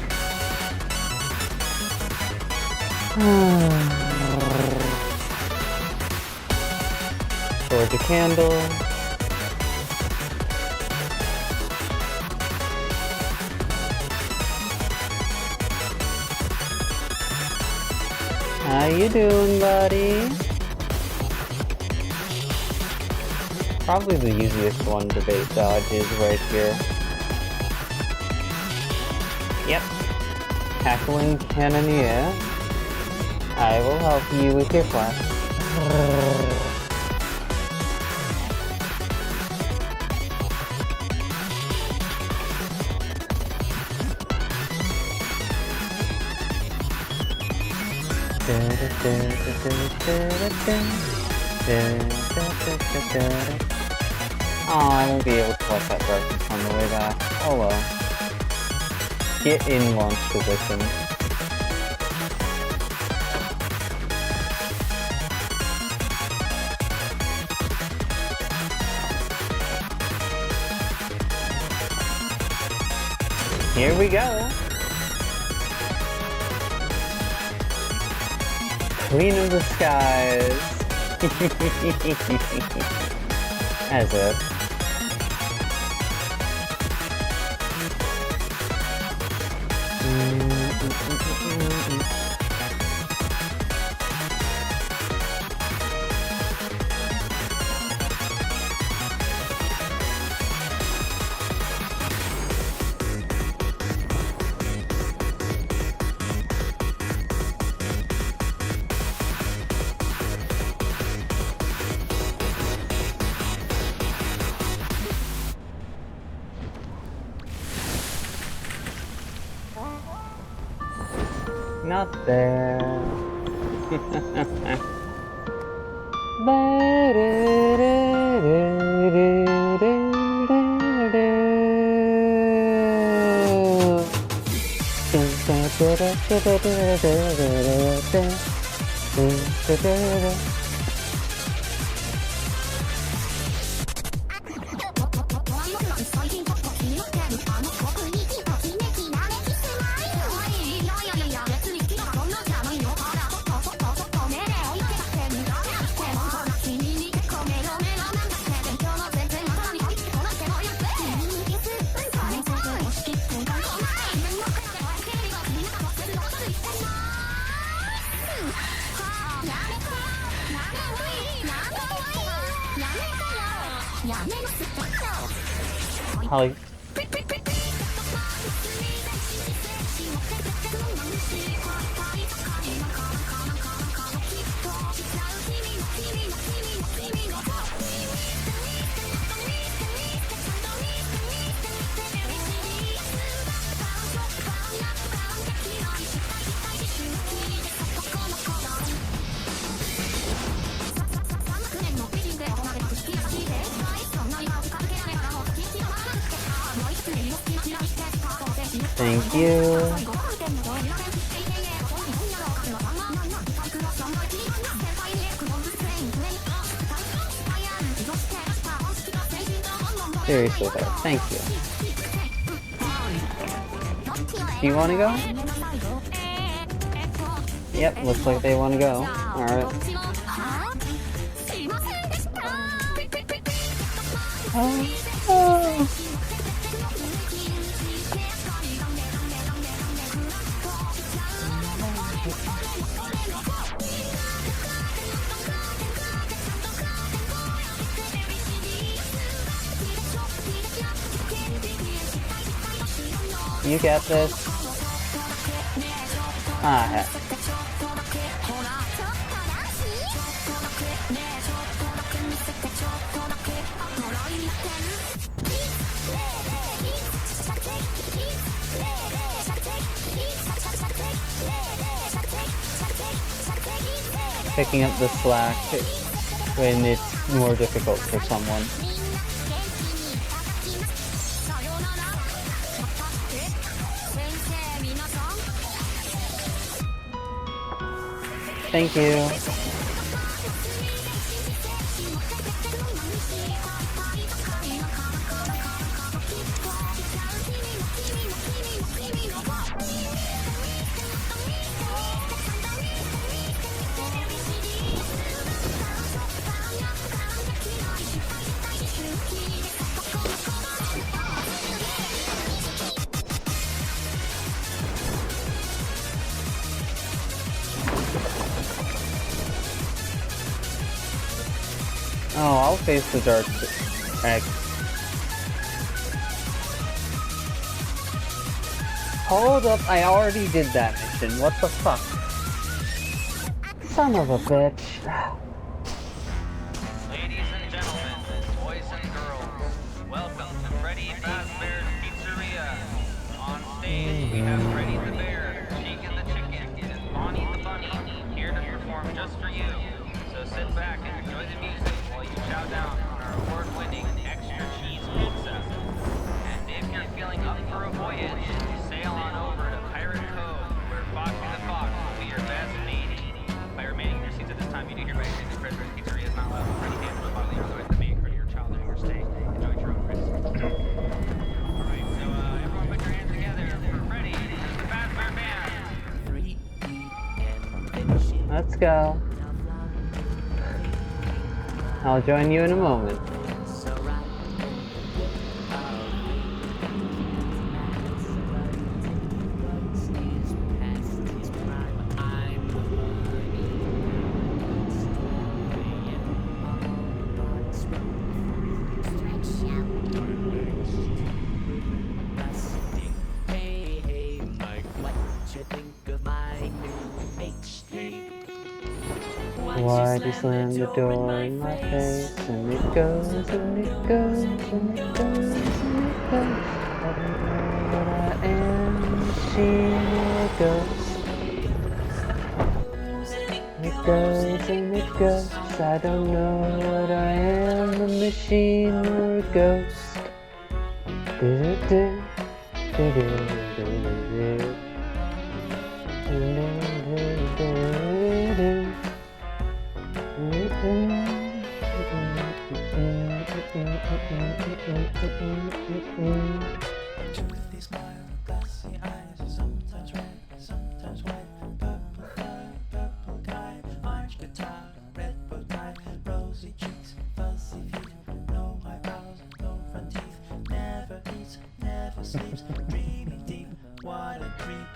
Torch a candle. How you doing, buddy? Probably the easiest one to bait dodge is right here. Yep. Tackling Cannoneer. I will help you with your quest. Oh, I won't be able to collect that breakfast on the way back. Oh well. Get in launch position. Here we go. Queen of the skies. As if. Not there. Holly. Thank you. Seriously though, thank you. Do you want to go? Yep, looks like they want to go. Alright. Oh. You get this. Ah, heck. Picking up the slack when it's more difficult for someone. Thank you. Oh, I'll face the dark egg. Hold up, I already did that mission. What the fuck? Son of a bitch. Ladies and gentlemen, boys and girls, welcome to Freddy Fazbear's Pizzeria. On stage, we have Freddy the Bear, Cheek and the Chicken, and Bonnie the Bunny, here to perform just for you. So sit back and enjoy the music while you chow down on our award-winning extra cheese pizza. And if you're feeling up for a voyage, sail on over to Pirate Cove, where Foxy the Fox will be your best mate. By remaining in your seats at this time, you do hereby say that Freddy's Pizzeria is not allowed for any damage to bodily or otherwise that may occur to your child during your stay. Enjoy at your own risk. Alright, so everyone put your hands together for Freddy and the Fazbear Band. Let's go. I'll join you in a moment. Why do you slam the door in my face? And it goes, and it goes, and it goes, and it goes. I don't know what I am, machine or a ghost. It goes, and it goes. I don't know what I am, a machine or a ghost. Do-do-do, do-do-do-do-do. Do-do-do-do-do. Toothy smile, glassy eyes, sometimes red, sometimes white, purple fur, purple guy, orange guitar, red bow tie, rosy cheeks, fuzzy feet, no eyebrows, no front teeth, never eats, never sleeps, dreaming deep, what a creep.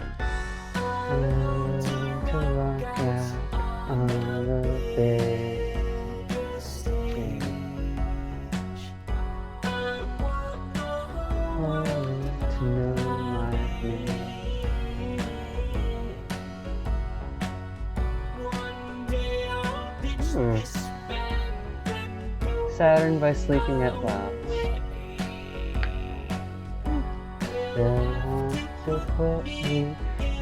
To rock out on the bed. Saturn by sleeping at last. They'll have to put me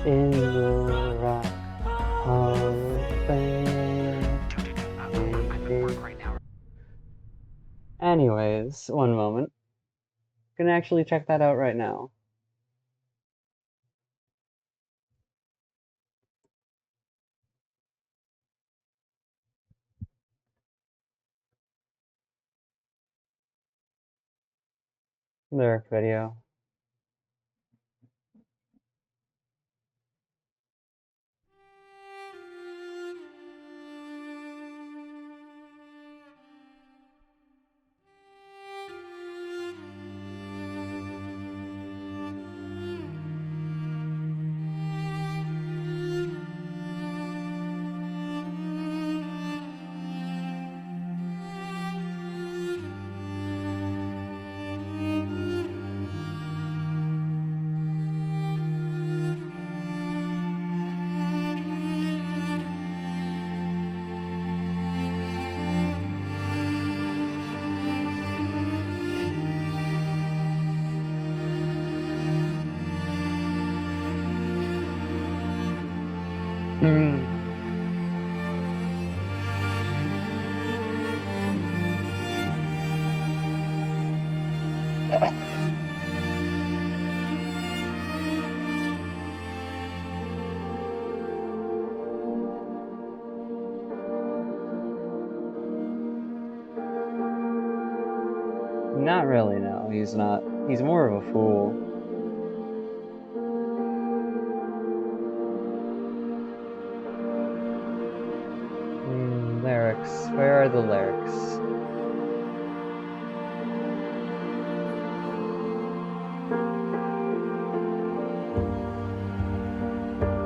in the rock hall of fame. Anyways, one moment. Gonna actually check that out right now. Lyric video. Not really, no. He's not. He's more of a fool. Lyrics. Where are the lyrics?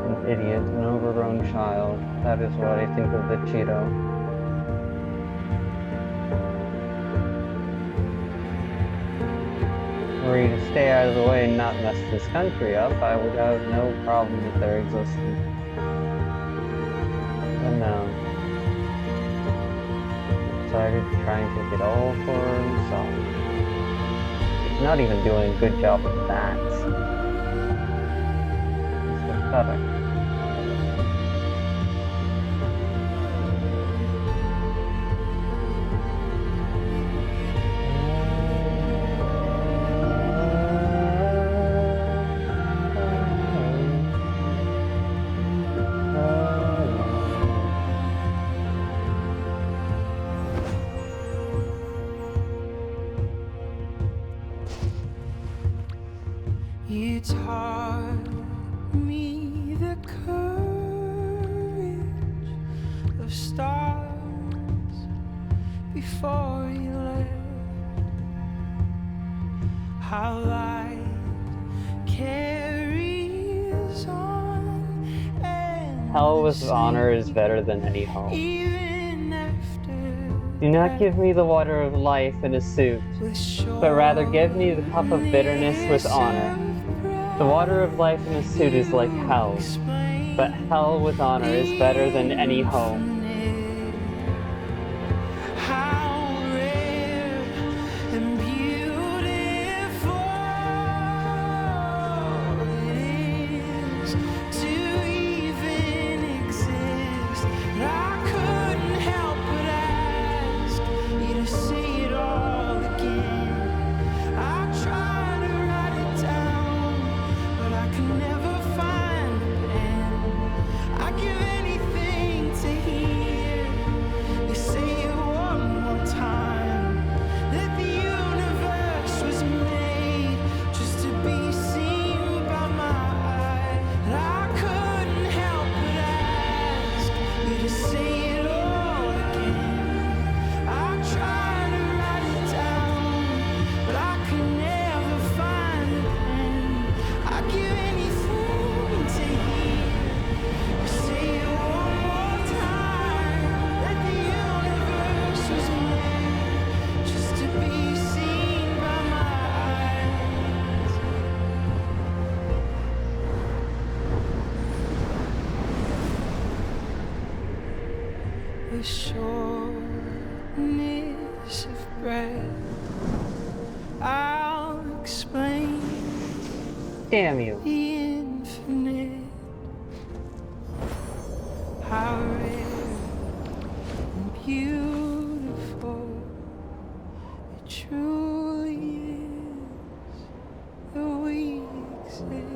An idiot, an overgrown child. That is what I think of the Cheeto. Were you to stay out of the way and not mess this country up, I would have no problem with their existence. But no. Decided to try and take it all for himself. He's not even doing a good job of that. It's pathetic. You taught me the courage of stars before you left. How light carries on, and Hell with honor is better than any home. even after Do not give me the water of life in a suit, but rather give me the cup of bitterness with honor. The water of life in a suit is like hell, but hell with honor is better than any home. how rare and beautiful it is to even exist. I couldn't help but ask you to say it all again. I tried to write it down, but I could never find a pen. I give anything to hear the shortness of breath. I'll explain Damn you. the infinite, how rare and beautiful it truly is that we exist.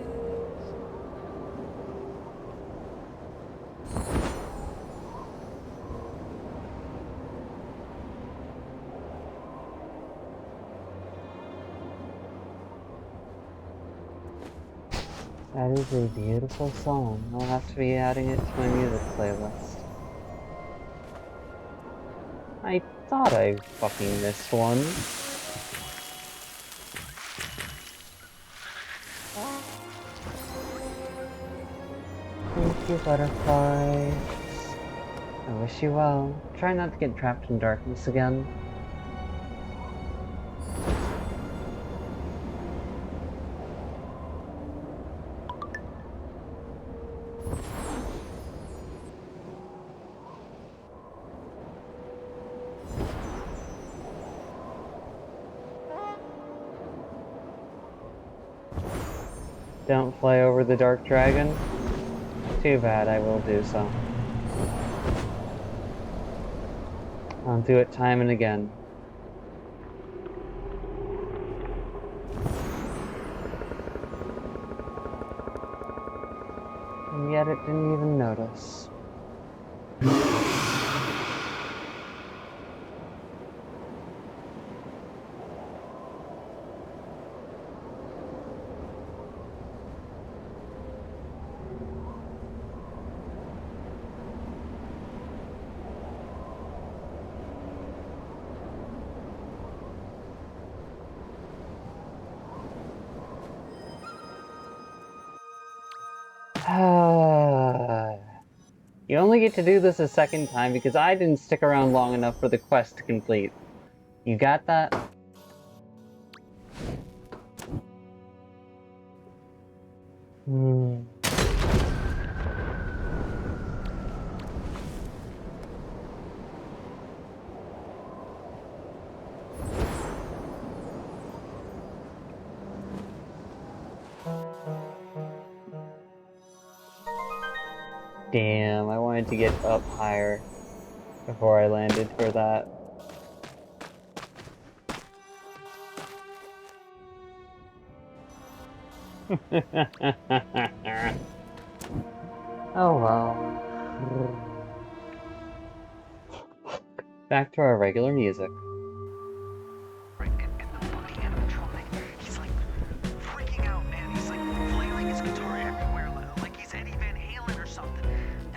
That is a beautiful song. I'll have to be adding it to my music playlist. I thought I fucking missed one. Thank you, butterfly. I wish you well. Try not to get trapped in darkness again. Don't fly over the dark dragon? Too bad, I will do so. I'll do it time and again. And yet it didn't even notice. You only get to do this a second time because I didn't stick around long enough for the quest to complete. You got that? Damn, I wanted to get up higher before I landed for that. Oh well. Back to our regular music. Right, and the funny animatronic, he's like freaking out, man. He's like flailing his guitar everywhere, like he's Eddie Van Halen or something.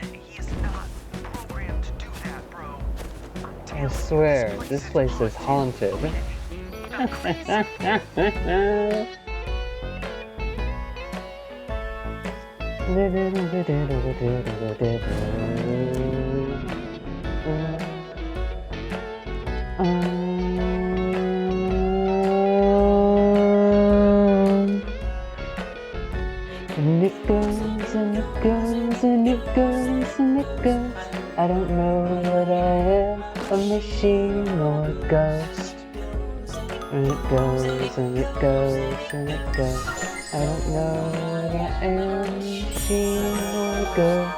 And he is not programmed to do that, bro. I swear, this place is haunted. And it goes, and it goes, and it goes, and it goes. I don't know what I am, a machine or a ghost. And it goes, and it goes, and it goes. I don't know what I am, a machine or a ghost.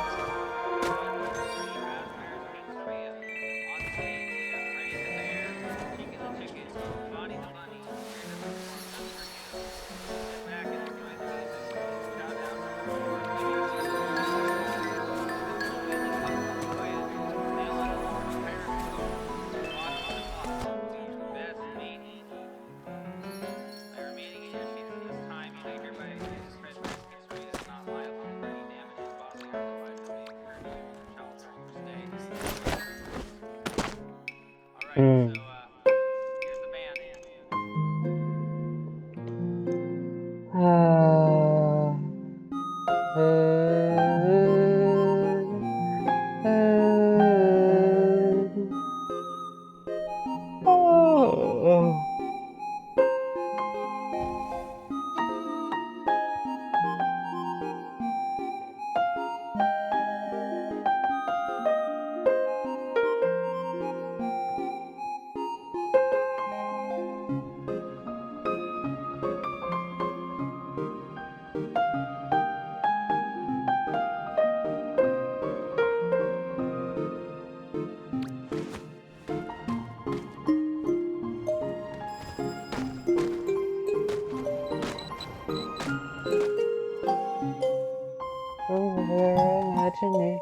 Never imagining.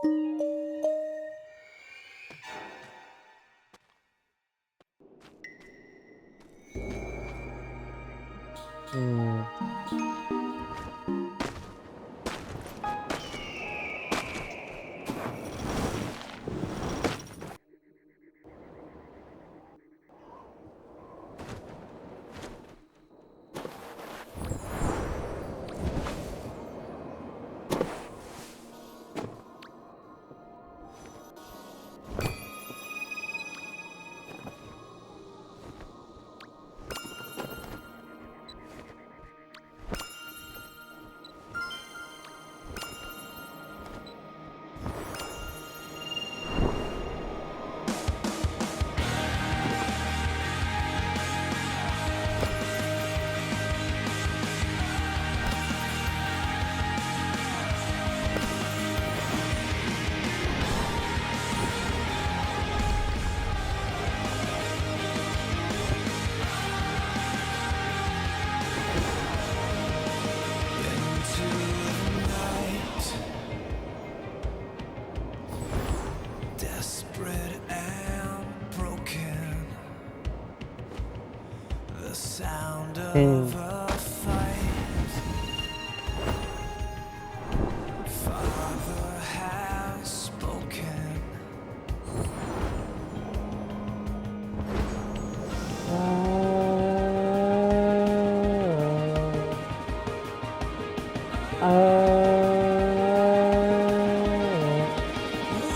Hmm. Into the night, desperate and broken, the sound of a fight. Father has spoken.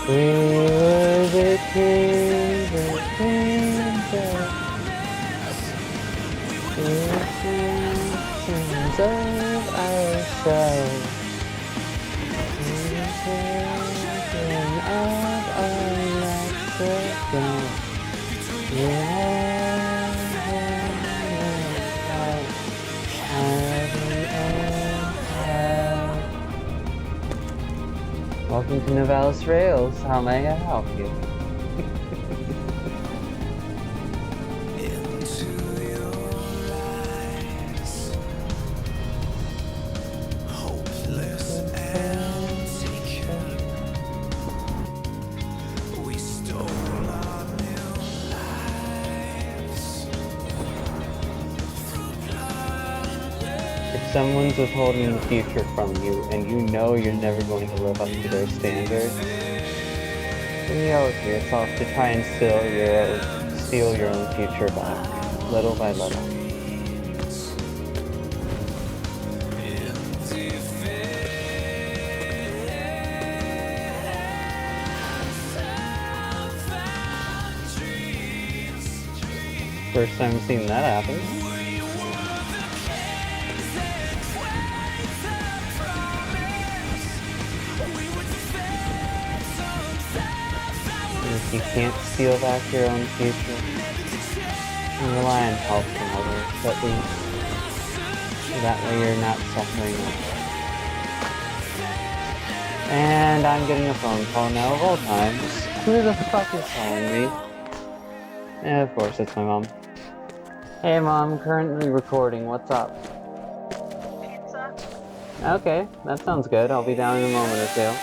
We were the kings and queens of reflections of ourselves. We were children of our Mexico. Welcome to Novalis Rails. How may I help you? Into your eyes, hopeless and taken, we stole our new lives. If someone's withholding the future from you and you know you're never going to live up to their standards, then you owe it to yourself to try and steal your own future back, little by little. First time seeing that happen. If you can't steal back your own future, then rely on help from others, at least. That way you're not suffering alone. And I'm getting a phone call now of all times. Who the fuck is calling me? And of course, it's my mom. Hey mom, currently recording, what's up? Pizza? Okay, that sounds good. I'll be down in a moment or two.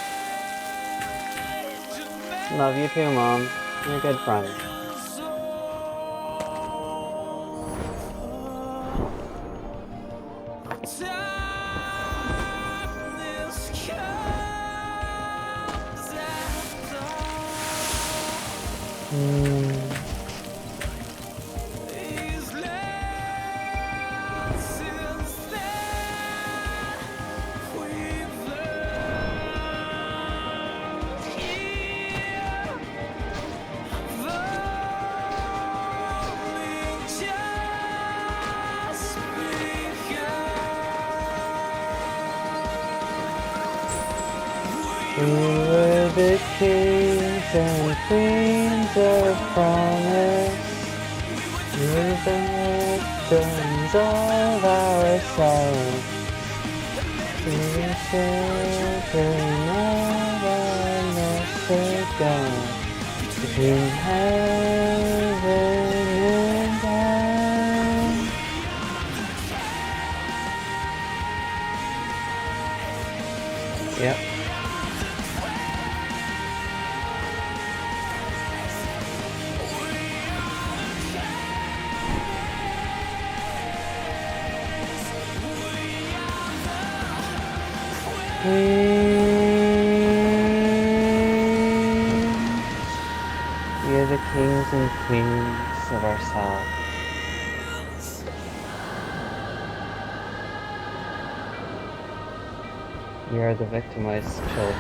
Love you too, Mom. You're a good friend. We were the kings and queens of promise. We're the victims of ourselves. We're children of our Mexico. Between heaven and hell. Yep. We are the kings and queens of ourselves. We are the victimized children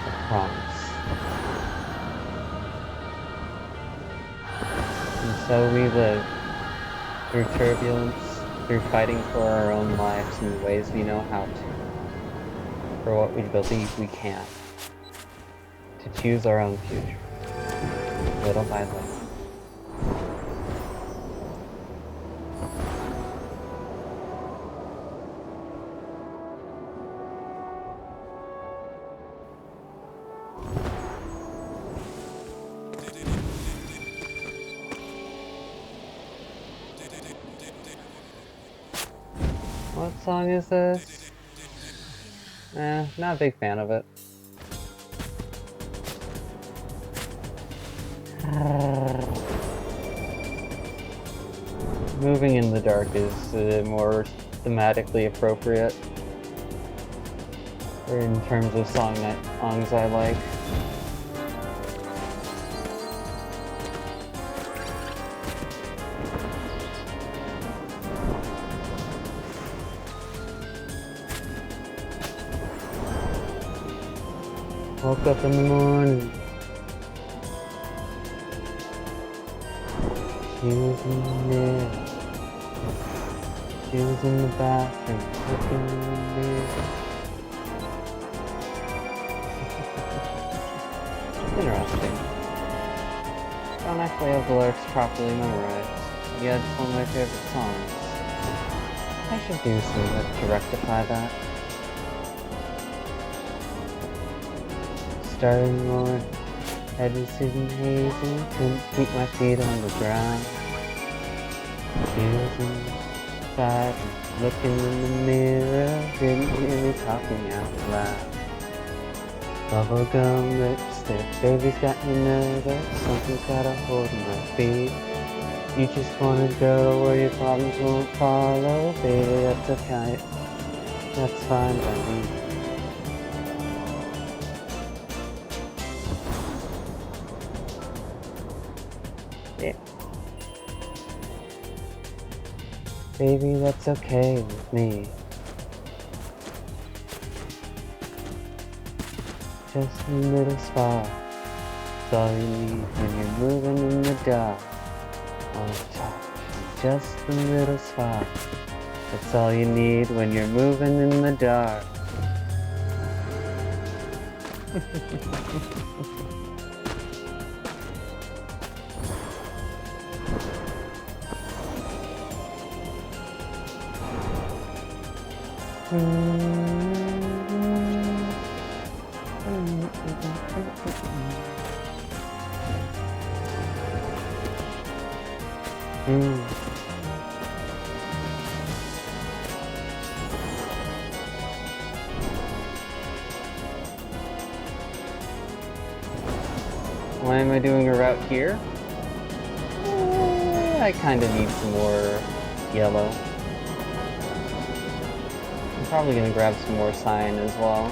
of promise. And so we live through turbulence, through fighting for our own lives in the ways we know how to, for what we believe we can, to choose our own future, little by little. What song is this? Not a big fan of it. Moving in the Dark is more thematically appropriate in terms of songs I like. Woke up in the morning. She was in the mirror. She was in the bathroom, looking in the mirror. Interesting. Don't actually have the lyrics properly memorized, yet it's one of my favorite songs. I should do something to rectify that. Starting more, head was sitting hazy, couldn't keep my feet on the ground. She was inside, looking in the mirror, didn't hear me talking out loud. Bubblegum lipstick, baby's got me nervous, something's got a hold on my feet. You just wanna go where your problems won't follow, baby, that's okay, that's fine by me. Yeah. Baby, that's okay with me. Just a little spark, that's all you need when you're moving in the dark. On top, just a little spark, that's all you need when you're moving in the dark. Why am I doing a route here? I kinda need some more yellow. I'm probably gonna grab some more cyan as well.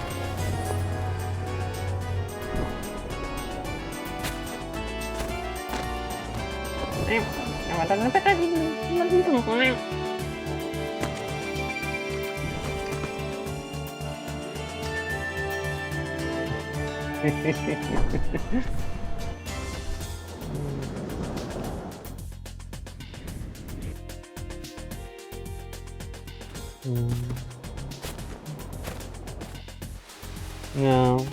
No.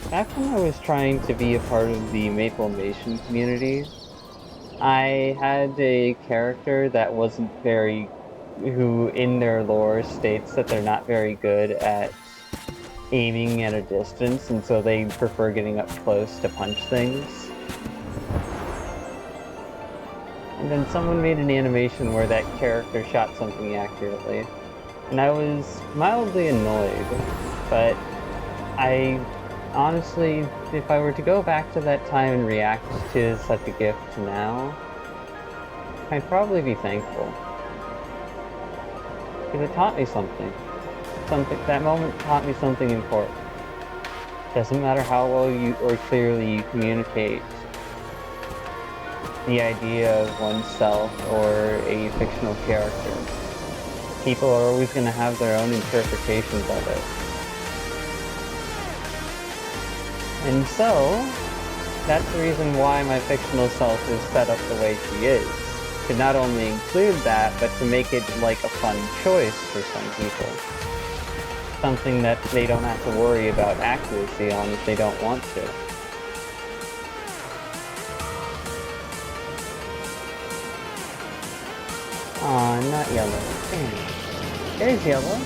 Back when I was trying to be a part of the Maple Nation community, I had a character that wasn't very, who in their lore states that they're not very good at aiming at a distance, and so they prefer getting up close to punch things. And then someone made an animation where that character shot something accurately, and I was mildly annoyed, but I honestly, if I were to go back to that time and react to such a gift now, I'd probably be thankful. Because it taught me something. That moment taught me something important. Doesn't matter how well you or clearly you communicate the idea of oneself or a fictional character. People are always going to have their own interpretations of it. And so, that's the reason why my fictional self is set up the way she is. To not only include that, but to make it like a fun choice for some people. Something that they don't have to worry about accuracy on if they don't want to. Aw, not yellow. Dang. There's yellow.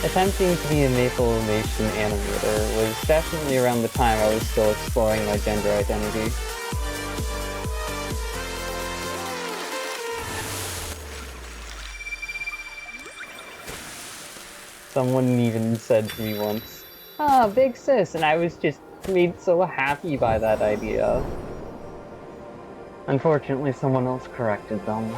Attempting to be a Maple-Mation animator was definitely around the time I was still exploring my gender identity. Someone even said to me once, "Ah, big sis," and I was just made so happy by that idea. Unfortunately, someone else corrected them.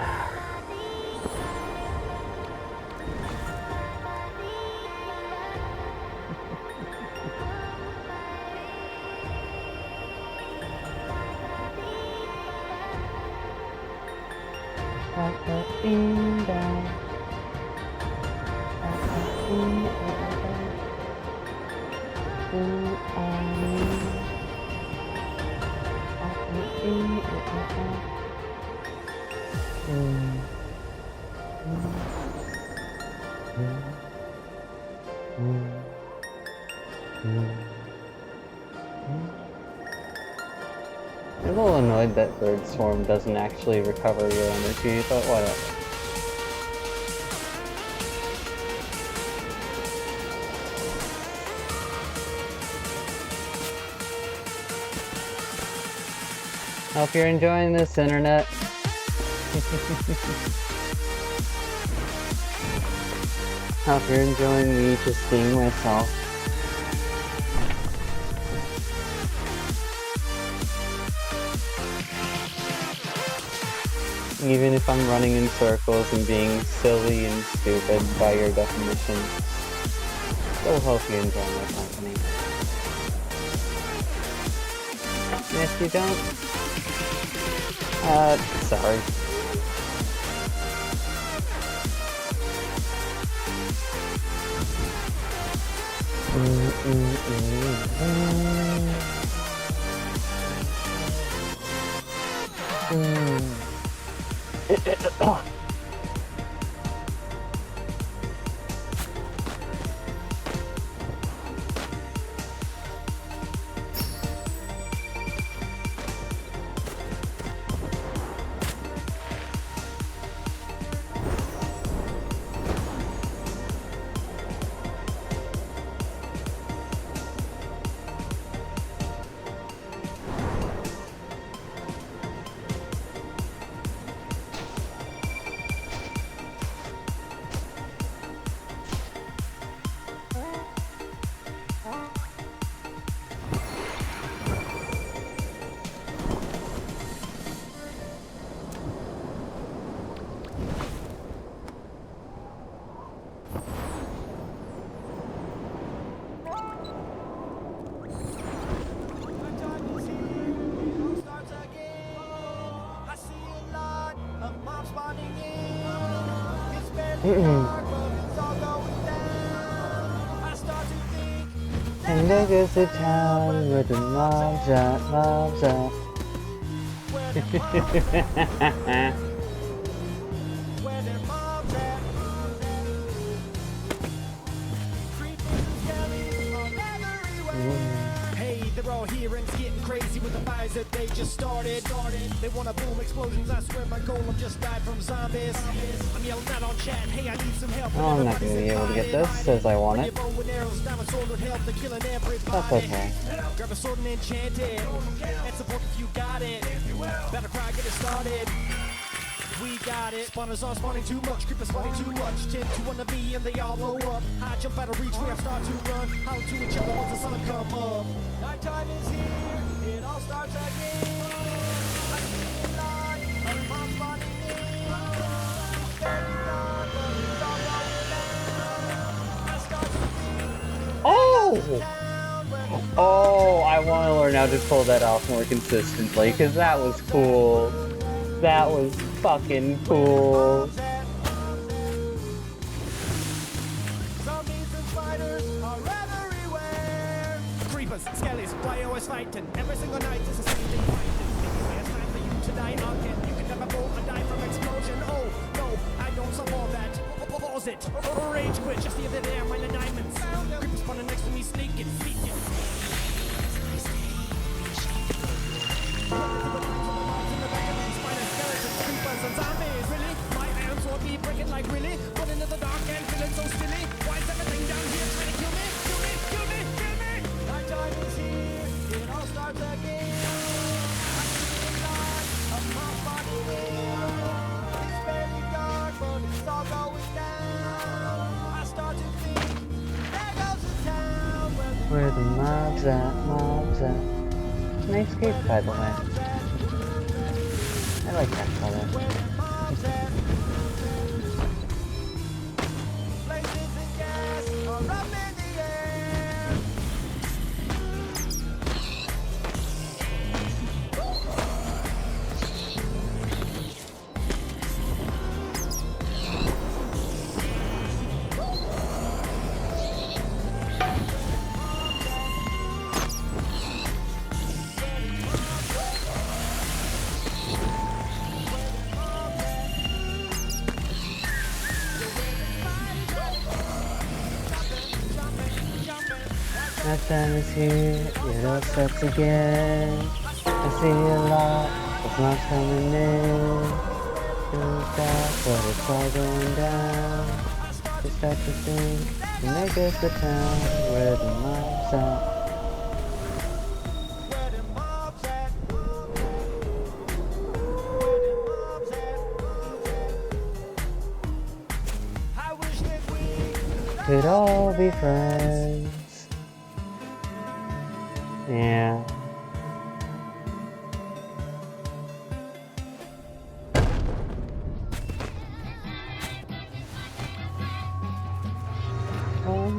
I'm a little annoyed that Bird Swarm doesn't actually recover your energy, but whatever. Hope you're enjoying this, internet. Hope you're enjoying me just being myself. Even if I'm running in circles and being silly and stupid by your definition, still hope you enjoy my company. And if you don't, sorry. And there goes the town where the mobs at, mobs at. Hey, they're all here and it's getting crazy with the fires that they just started. They wanna boom explosions, I swear my golem just died from zombies. I'm yelling out on chat, hey, I need some help. Oh, I'm not gonna be able to get this as I want it. That's okay. Grab a sword and enchant it. And support if you got it. Better cry, get it started. We got it. Spawners are spawning too much, creepers spawning too much. Tend to wanna be and they all blow up. High jump out of reach, we have start to run. How to each other once the sun come up. Nighttime is here, it all starts again. I see the light of my spawning in. It's very dark, but it's all going down. I start to think. Oh, I want to learn how to pull that off more consistently, because that was cool. That was fucking cool. Zombies and spiders are everywhere. Creepers, skellies, why you always fighting? Every single night is the same thing fighting. Anyway, it's time for you to die again. You can never go and die from explosion. Oh, no, I don't support that. Pause it. Rage quit. Just the other day, I'm in diamonds. Creepers spawning next to me, sneaking, sneaking. And zombies, really? My arms will be breaking like really? But into the dark and feeling so silly. Why is everything down here trying to kill me? Kill me, kill me, kill me! Nighttime is here, it all starts again. I see the light of my body will. It's very dark, but it's all going down. I start to think, there goes the town Where the mobs at, mobs at. Nice cape, by the way. I like that color. Places and gas are up in the air. Nighttime is here, it all starts again. I see a lot of mobs coming in. It's dark, but it's all going down. You start to think, and there goes the town where the mobs at. Where the mobs at? Where the mobs at? I wish that we Could all be friends. Yeah. Oh,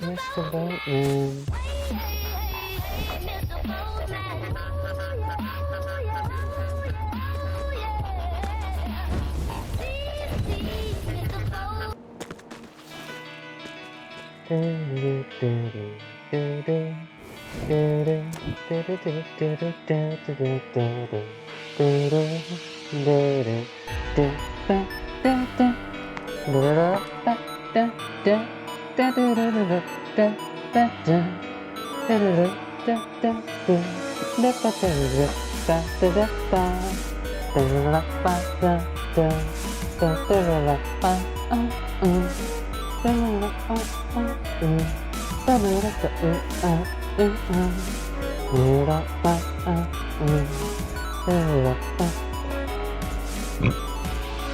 Mr. Boatman.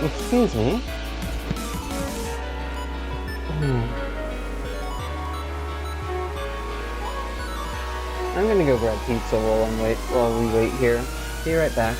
Excuse me. I'm gonna go grab pizza while we wait here. Be right back.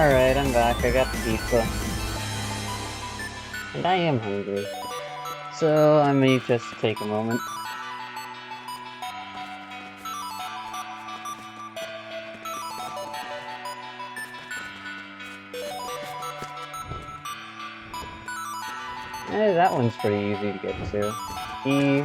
Alright, I'm back. I got pizza. And I am hungry. So I may just take a moment. That one's pretty easy to get to. E.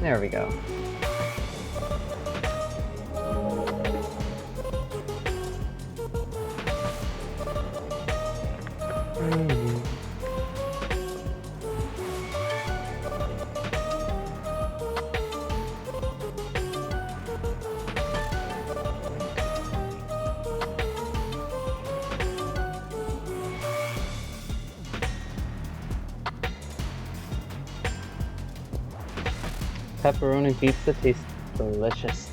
There we go. Pepperoni pizza tastes delicious.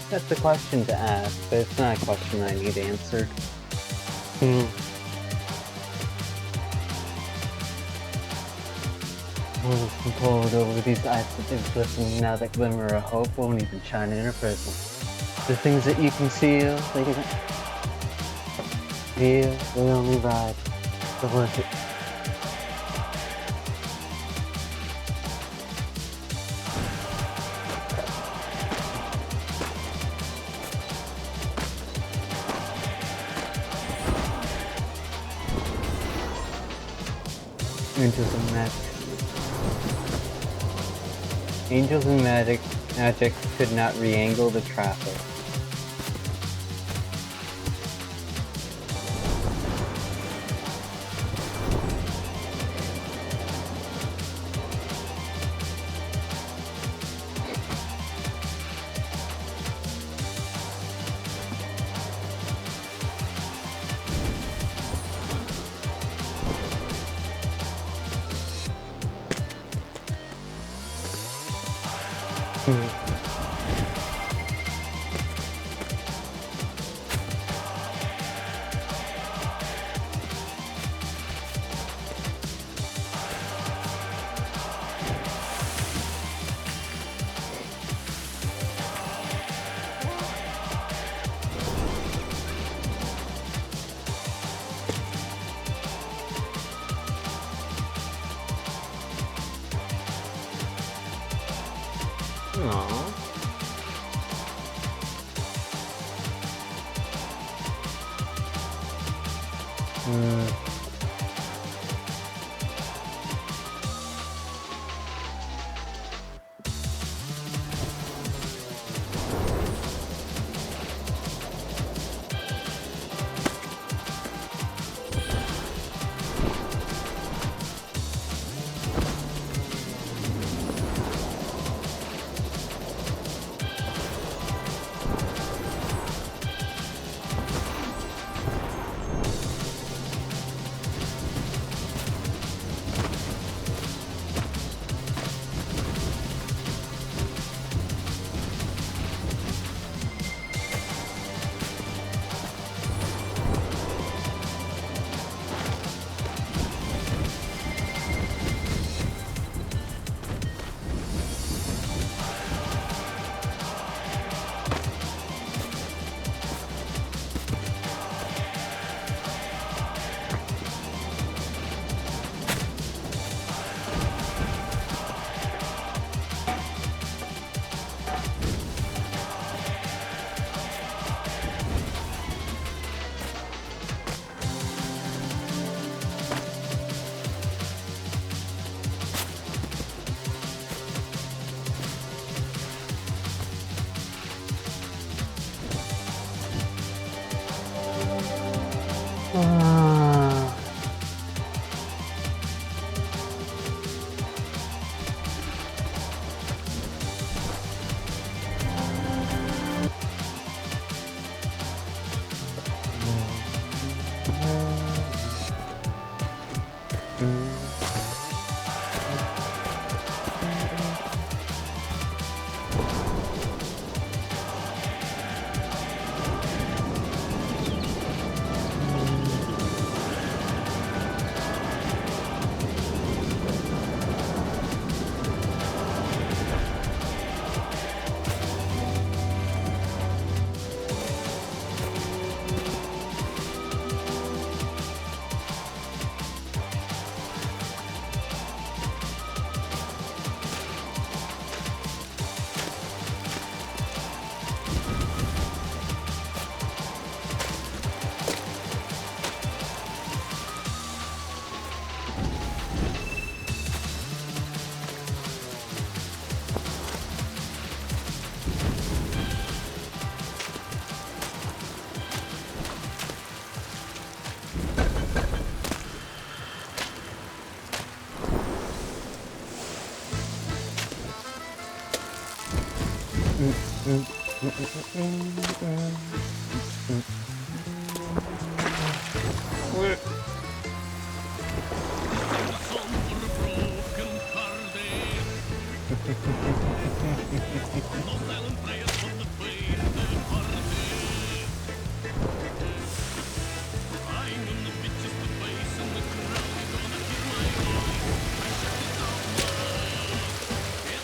That's a question to ask, but it's not a question I need answered. Oh, I'm pulled over these eyes that they've glistening now that glimmer of hope won't even shine in a prism. The things that you conceal, they can feel, they only ride. But worth it. Into the next. Angels and magic could not re-angle the traffic.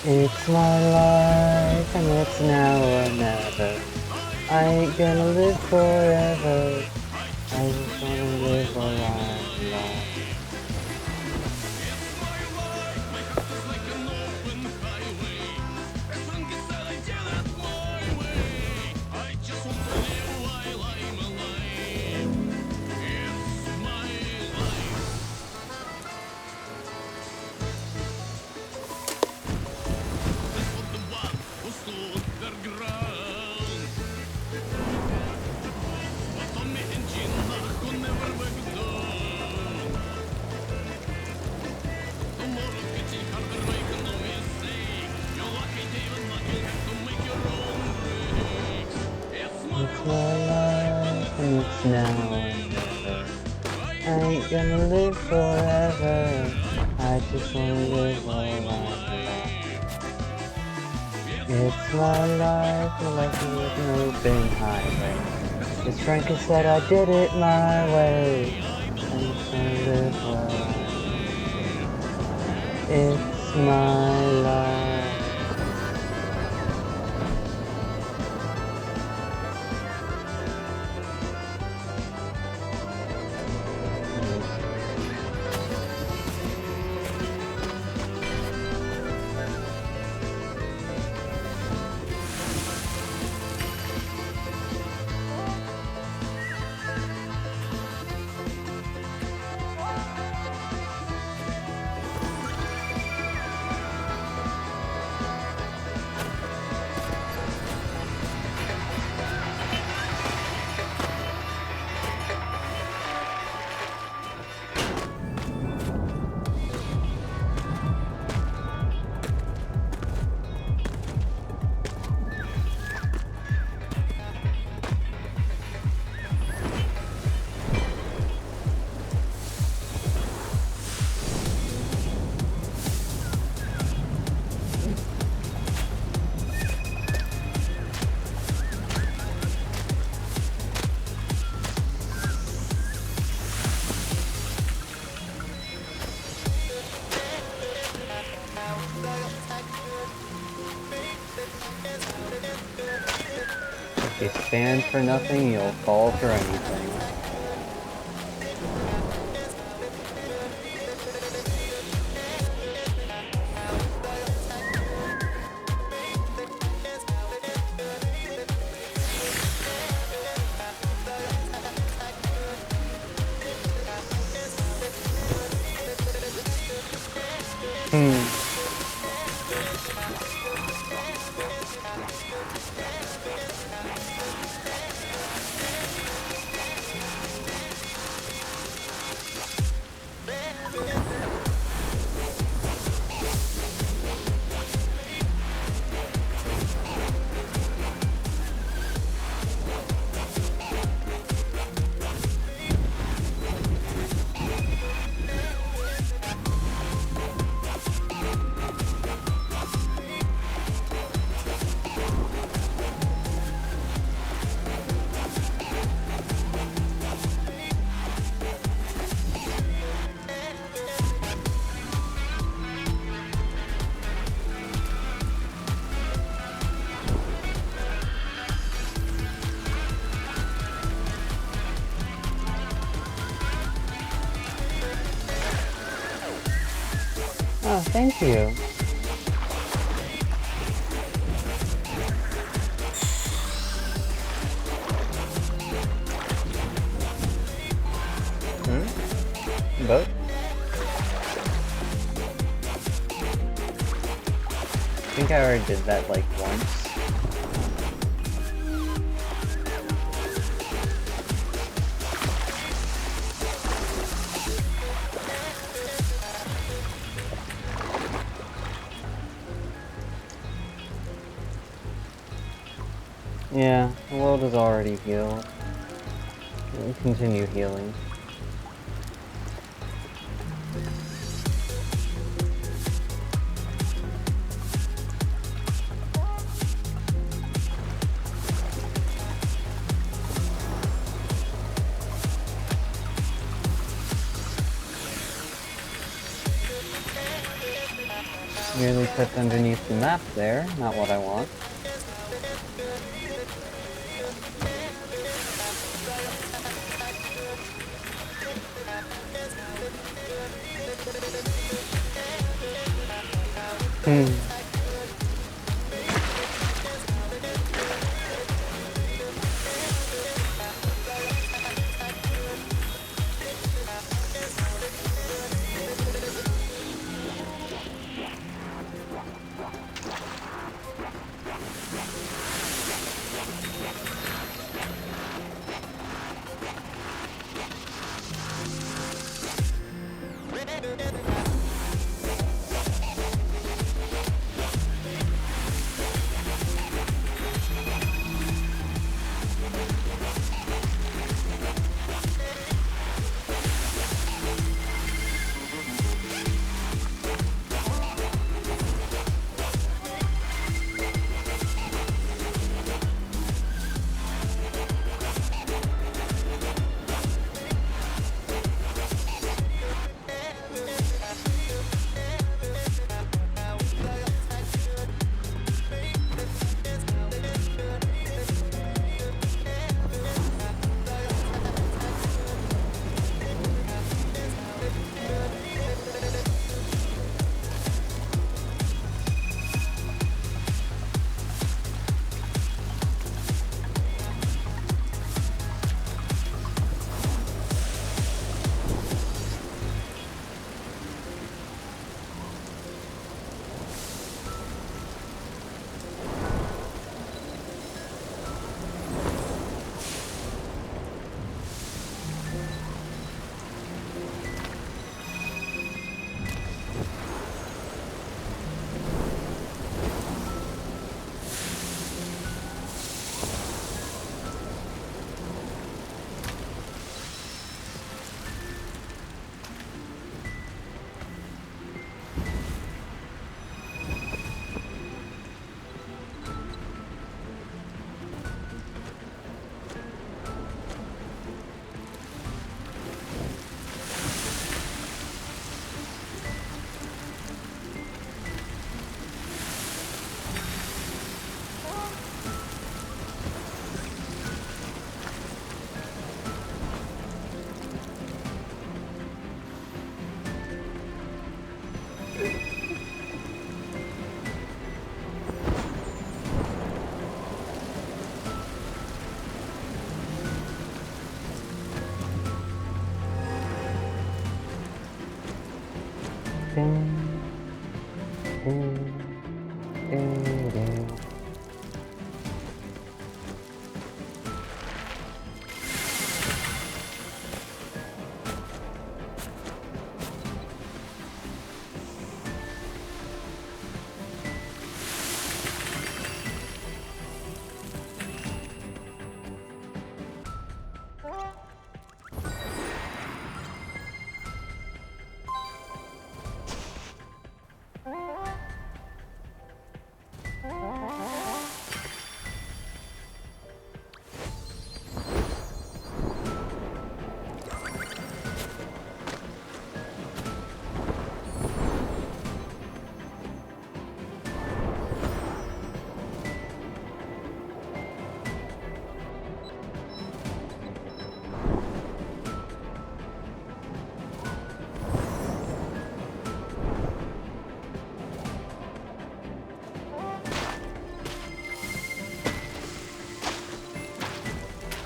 It's my life and it's now or never. I ain't gonna live forever. I just wanna live a long life. my life and it's now or never. I ain't gonna live forever. I just wanna live while I'm alive. It's my life, a life with an open highway. As Frankie said, I did it my way. I just wanna live while I'm alive. It's my life. If you stand for nothing, you'll fall for anything. Oh, thank you. Boat? I think I already did that like once. Yeah, the world is already healed. We'll continue healing. Merely put underneath the map there, not what I want.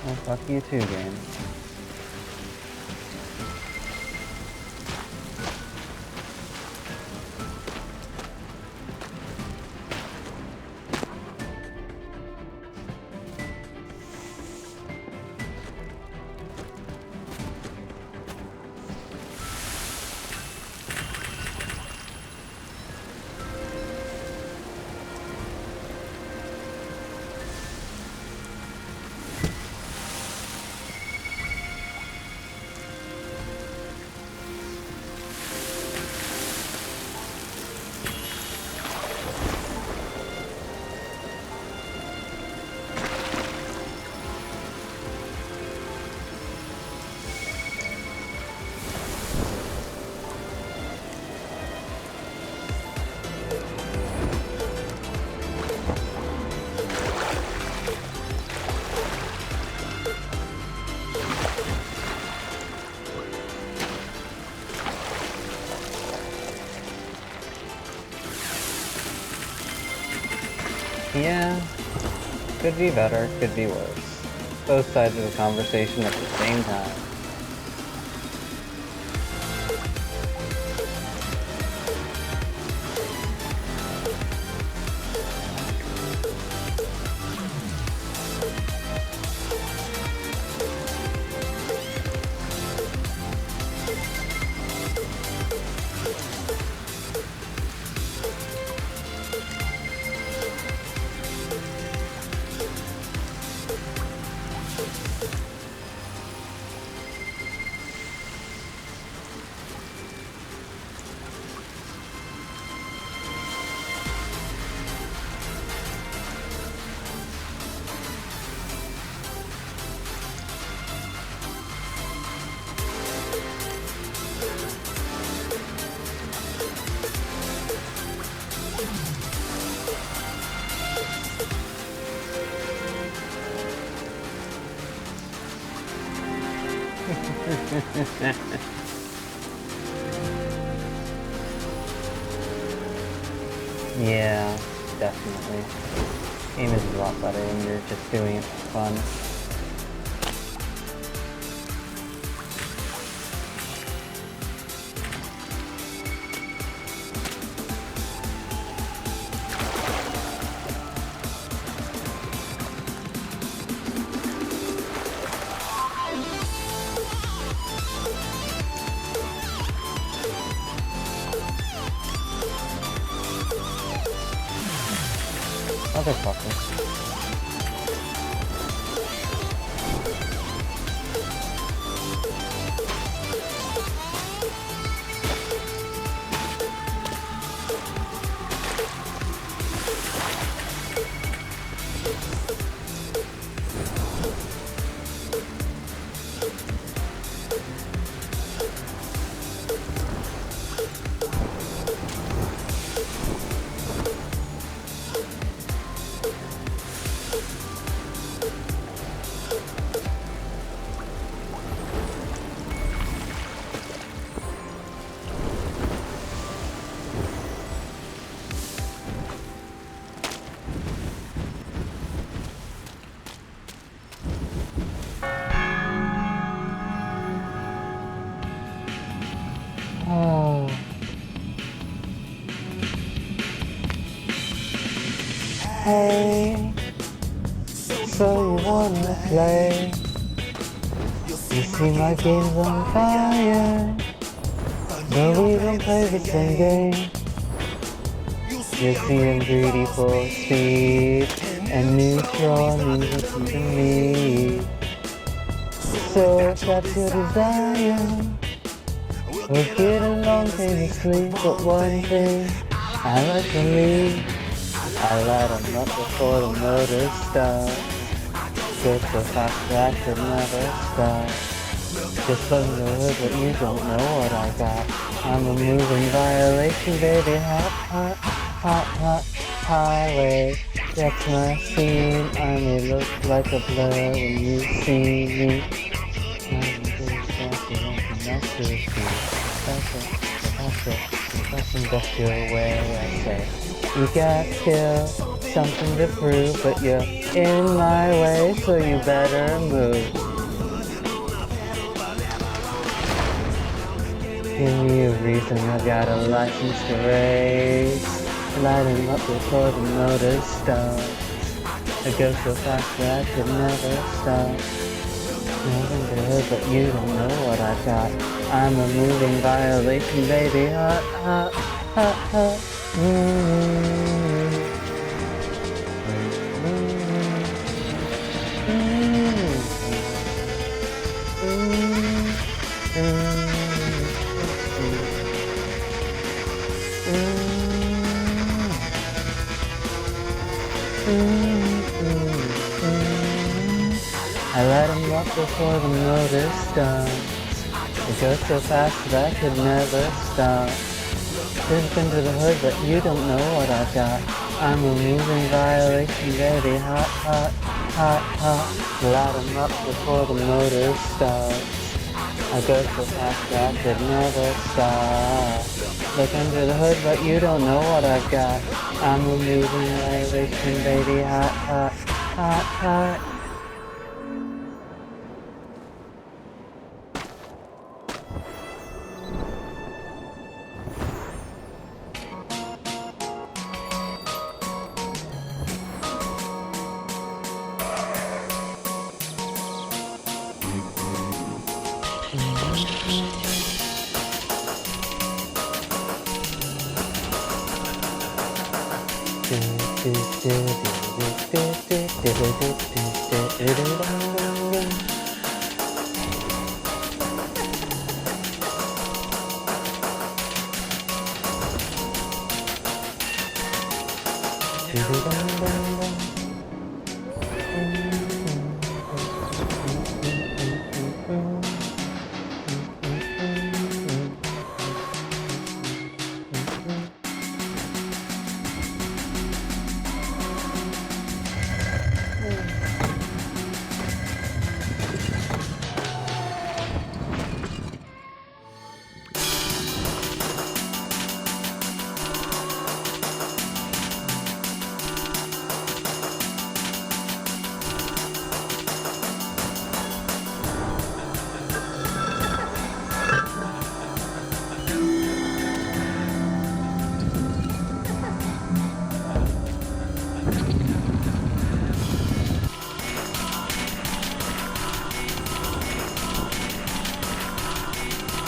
Well, fuck you too, game. Yeah, could be better, could be worse. Both sides of the conversation at the same time. Yeah, definitely. Game is a lot better when you're just doing it for fun. Motherfucker. Oh. Hey, so you wanna play? You see my game's on fire, but we don't play the same game. You see I'm greedy for speed, and neutral means nothing to me. So if that's your desire, we'll get along famously, but one thing I like to leave, I light them up before the motor starts. Just so fast that I could never stop. Just let me know but you don't know what I got. I'm a moving violation, baby, hot, hot, hot, hot highway. That's my scene, I may look like a blur when you see me. That's industrial way, I say. You got skill, something to prove, but you're in my way, so you better move. Give me a reason, I've got a license to race. Light 'em up before the motor starts. I go so fast that I could never stop. Nothing good, but you don't know what I got. I'm a moving violation, baby. Hot, hot, hot, hot. I let him up before the motor starts. It goes so fast that I could never stop. Dip into the hood, but you don't know what I got. I'm a moving violation, baby. Hot, hot, hot, hot. Light 'em up before the motor starts. I go so fast that I could never stop. Look under the hood, but you don't know what I've got. I'm a moving violation, baby. Hot, hot, hot, hot.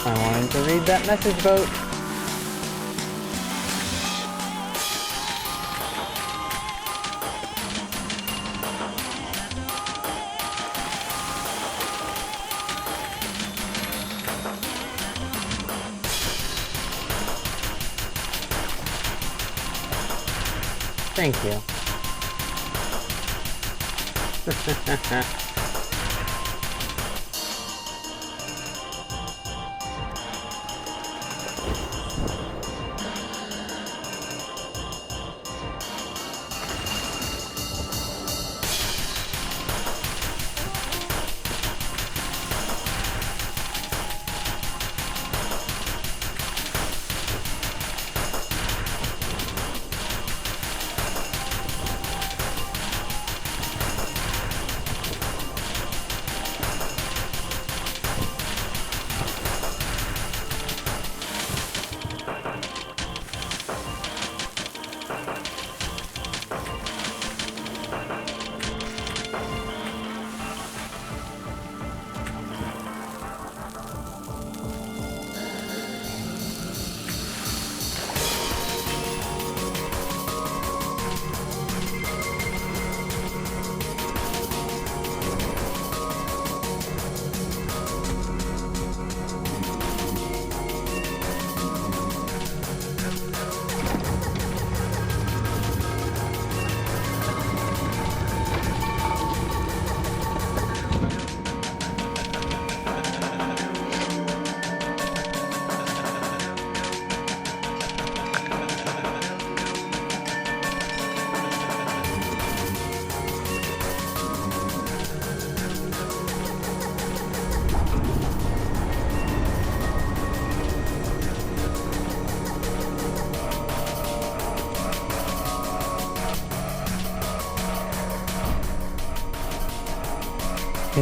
I wanted to read that message boat. Thank you. High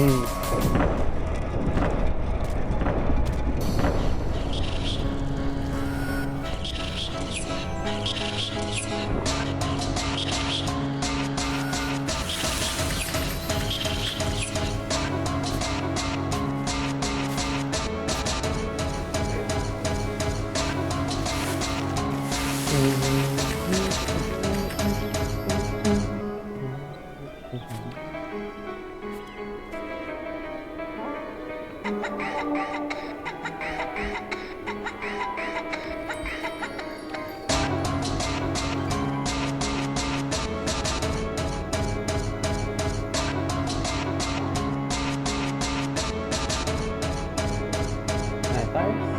five.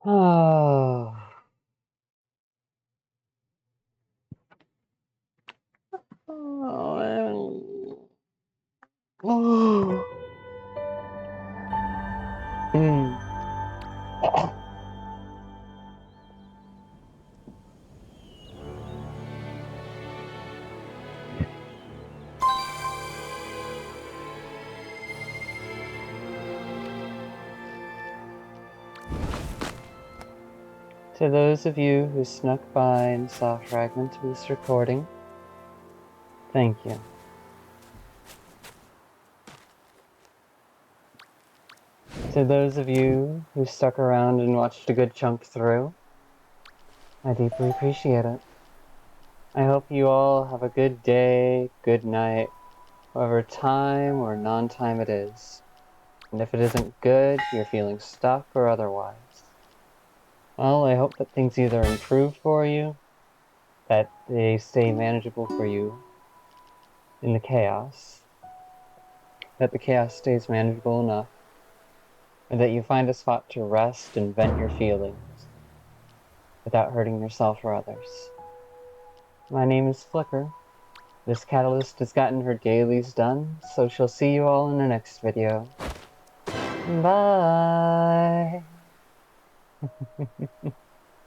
Oh. Oh. Mm. To those of you who snuck by and saw a fragment of this recording, thank you. To those of you who stuck around and watched a good chunk through, I deeply appreciate it. I hope you all have a good day, good night, whatever time or non-time it is. And if it isn't good, you're feeling stuck or otherwise, well, I hope that things either improve for you, that they stay manageable for you in the chaos, that the chaos stays manageable enough, or that you find a spot to rest and vent your feelings without hurting yourself or others. My name is Flicker. This catalyst has gotten her dailies done, so she'll see you all in the next video. Bye!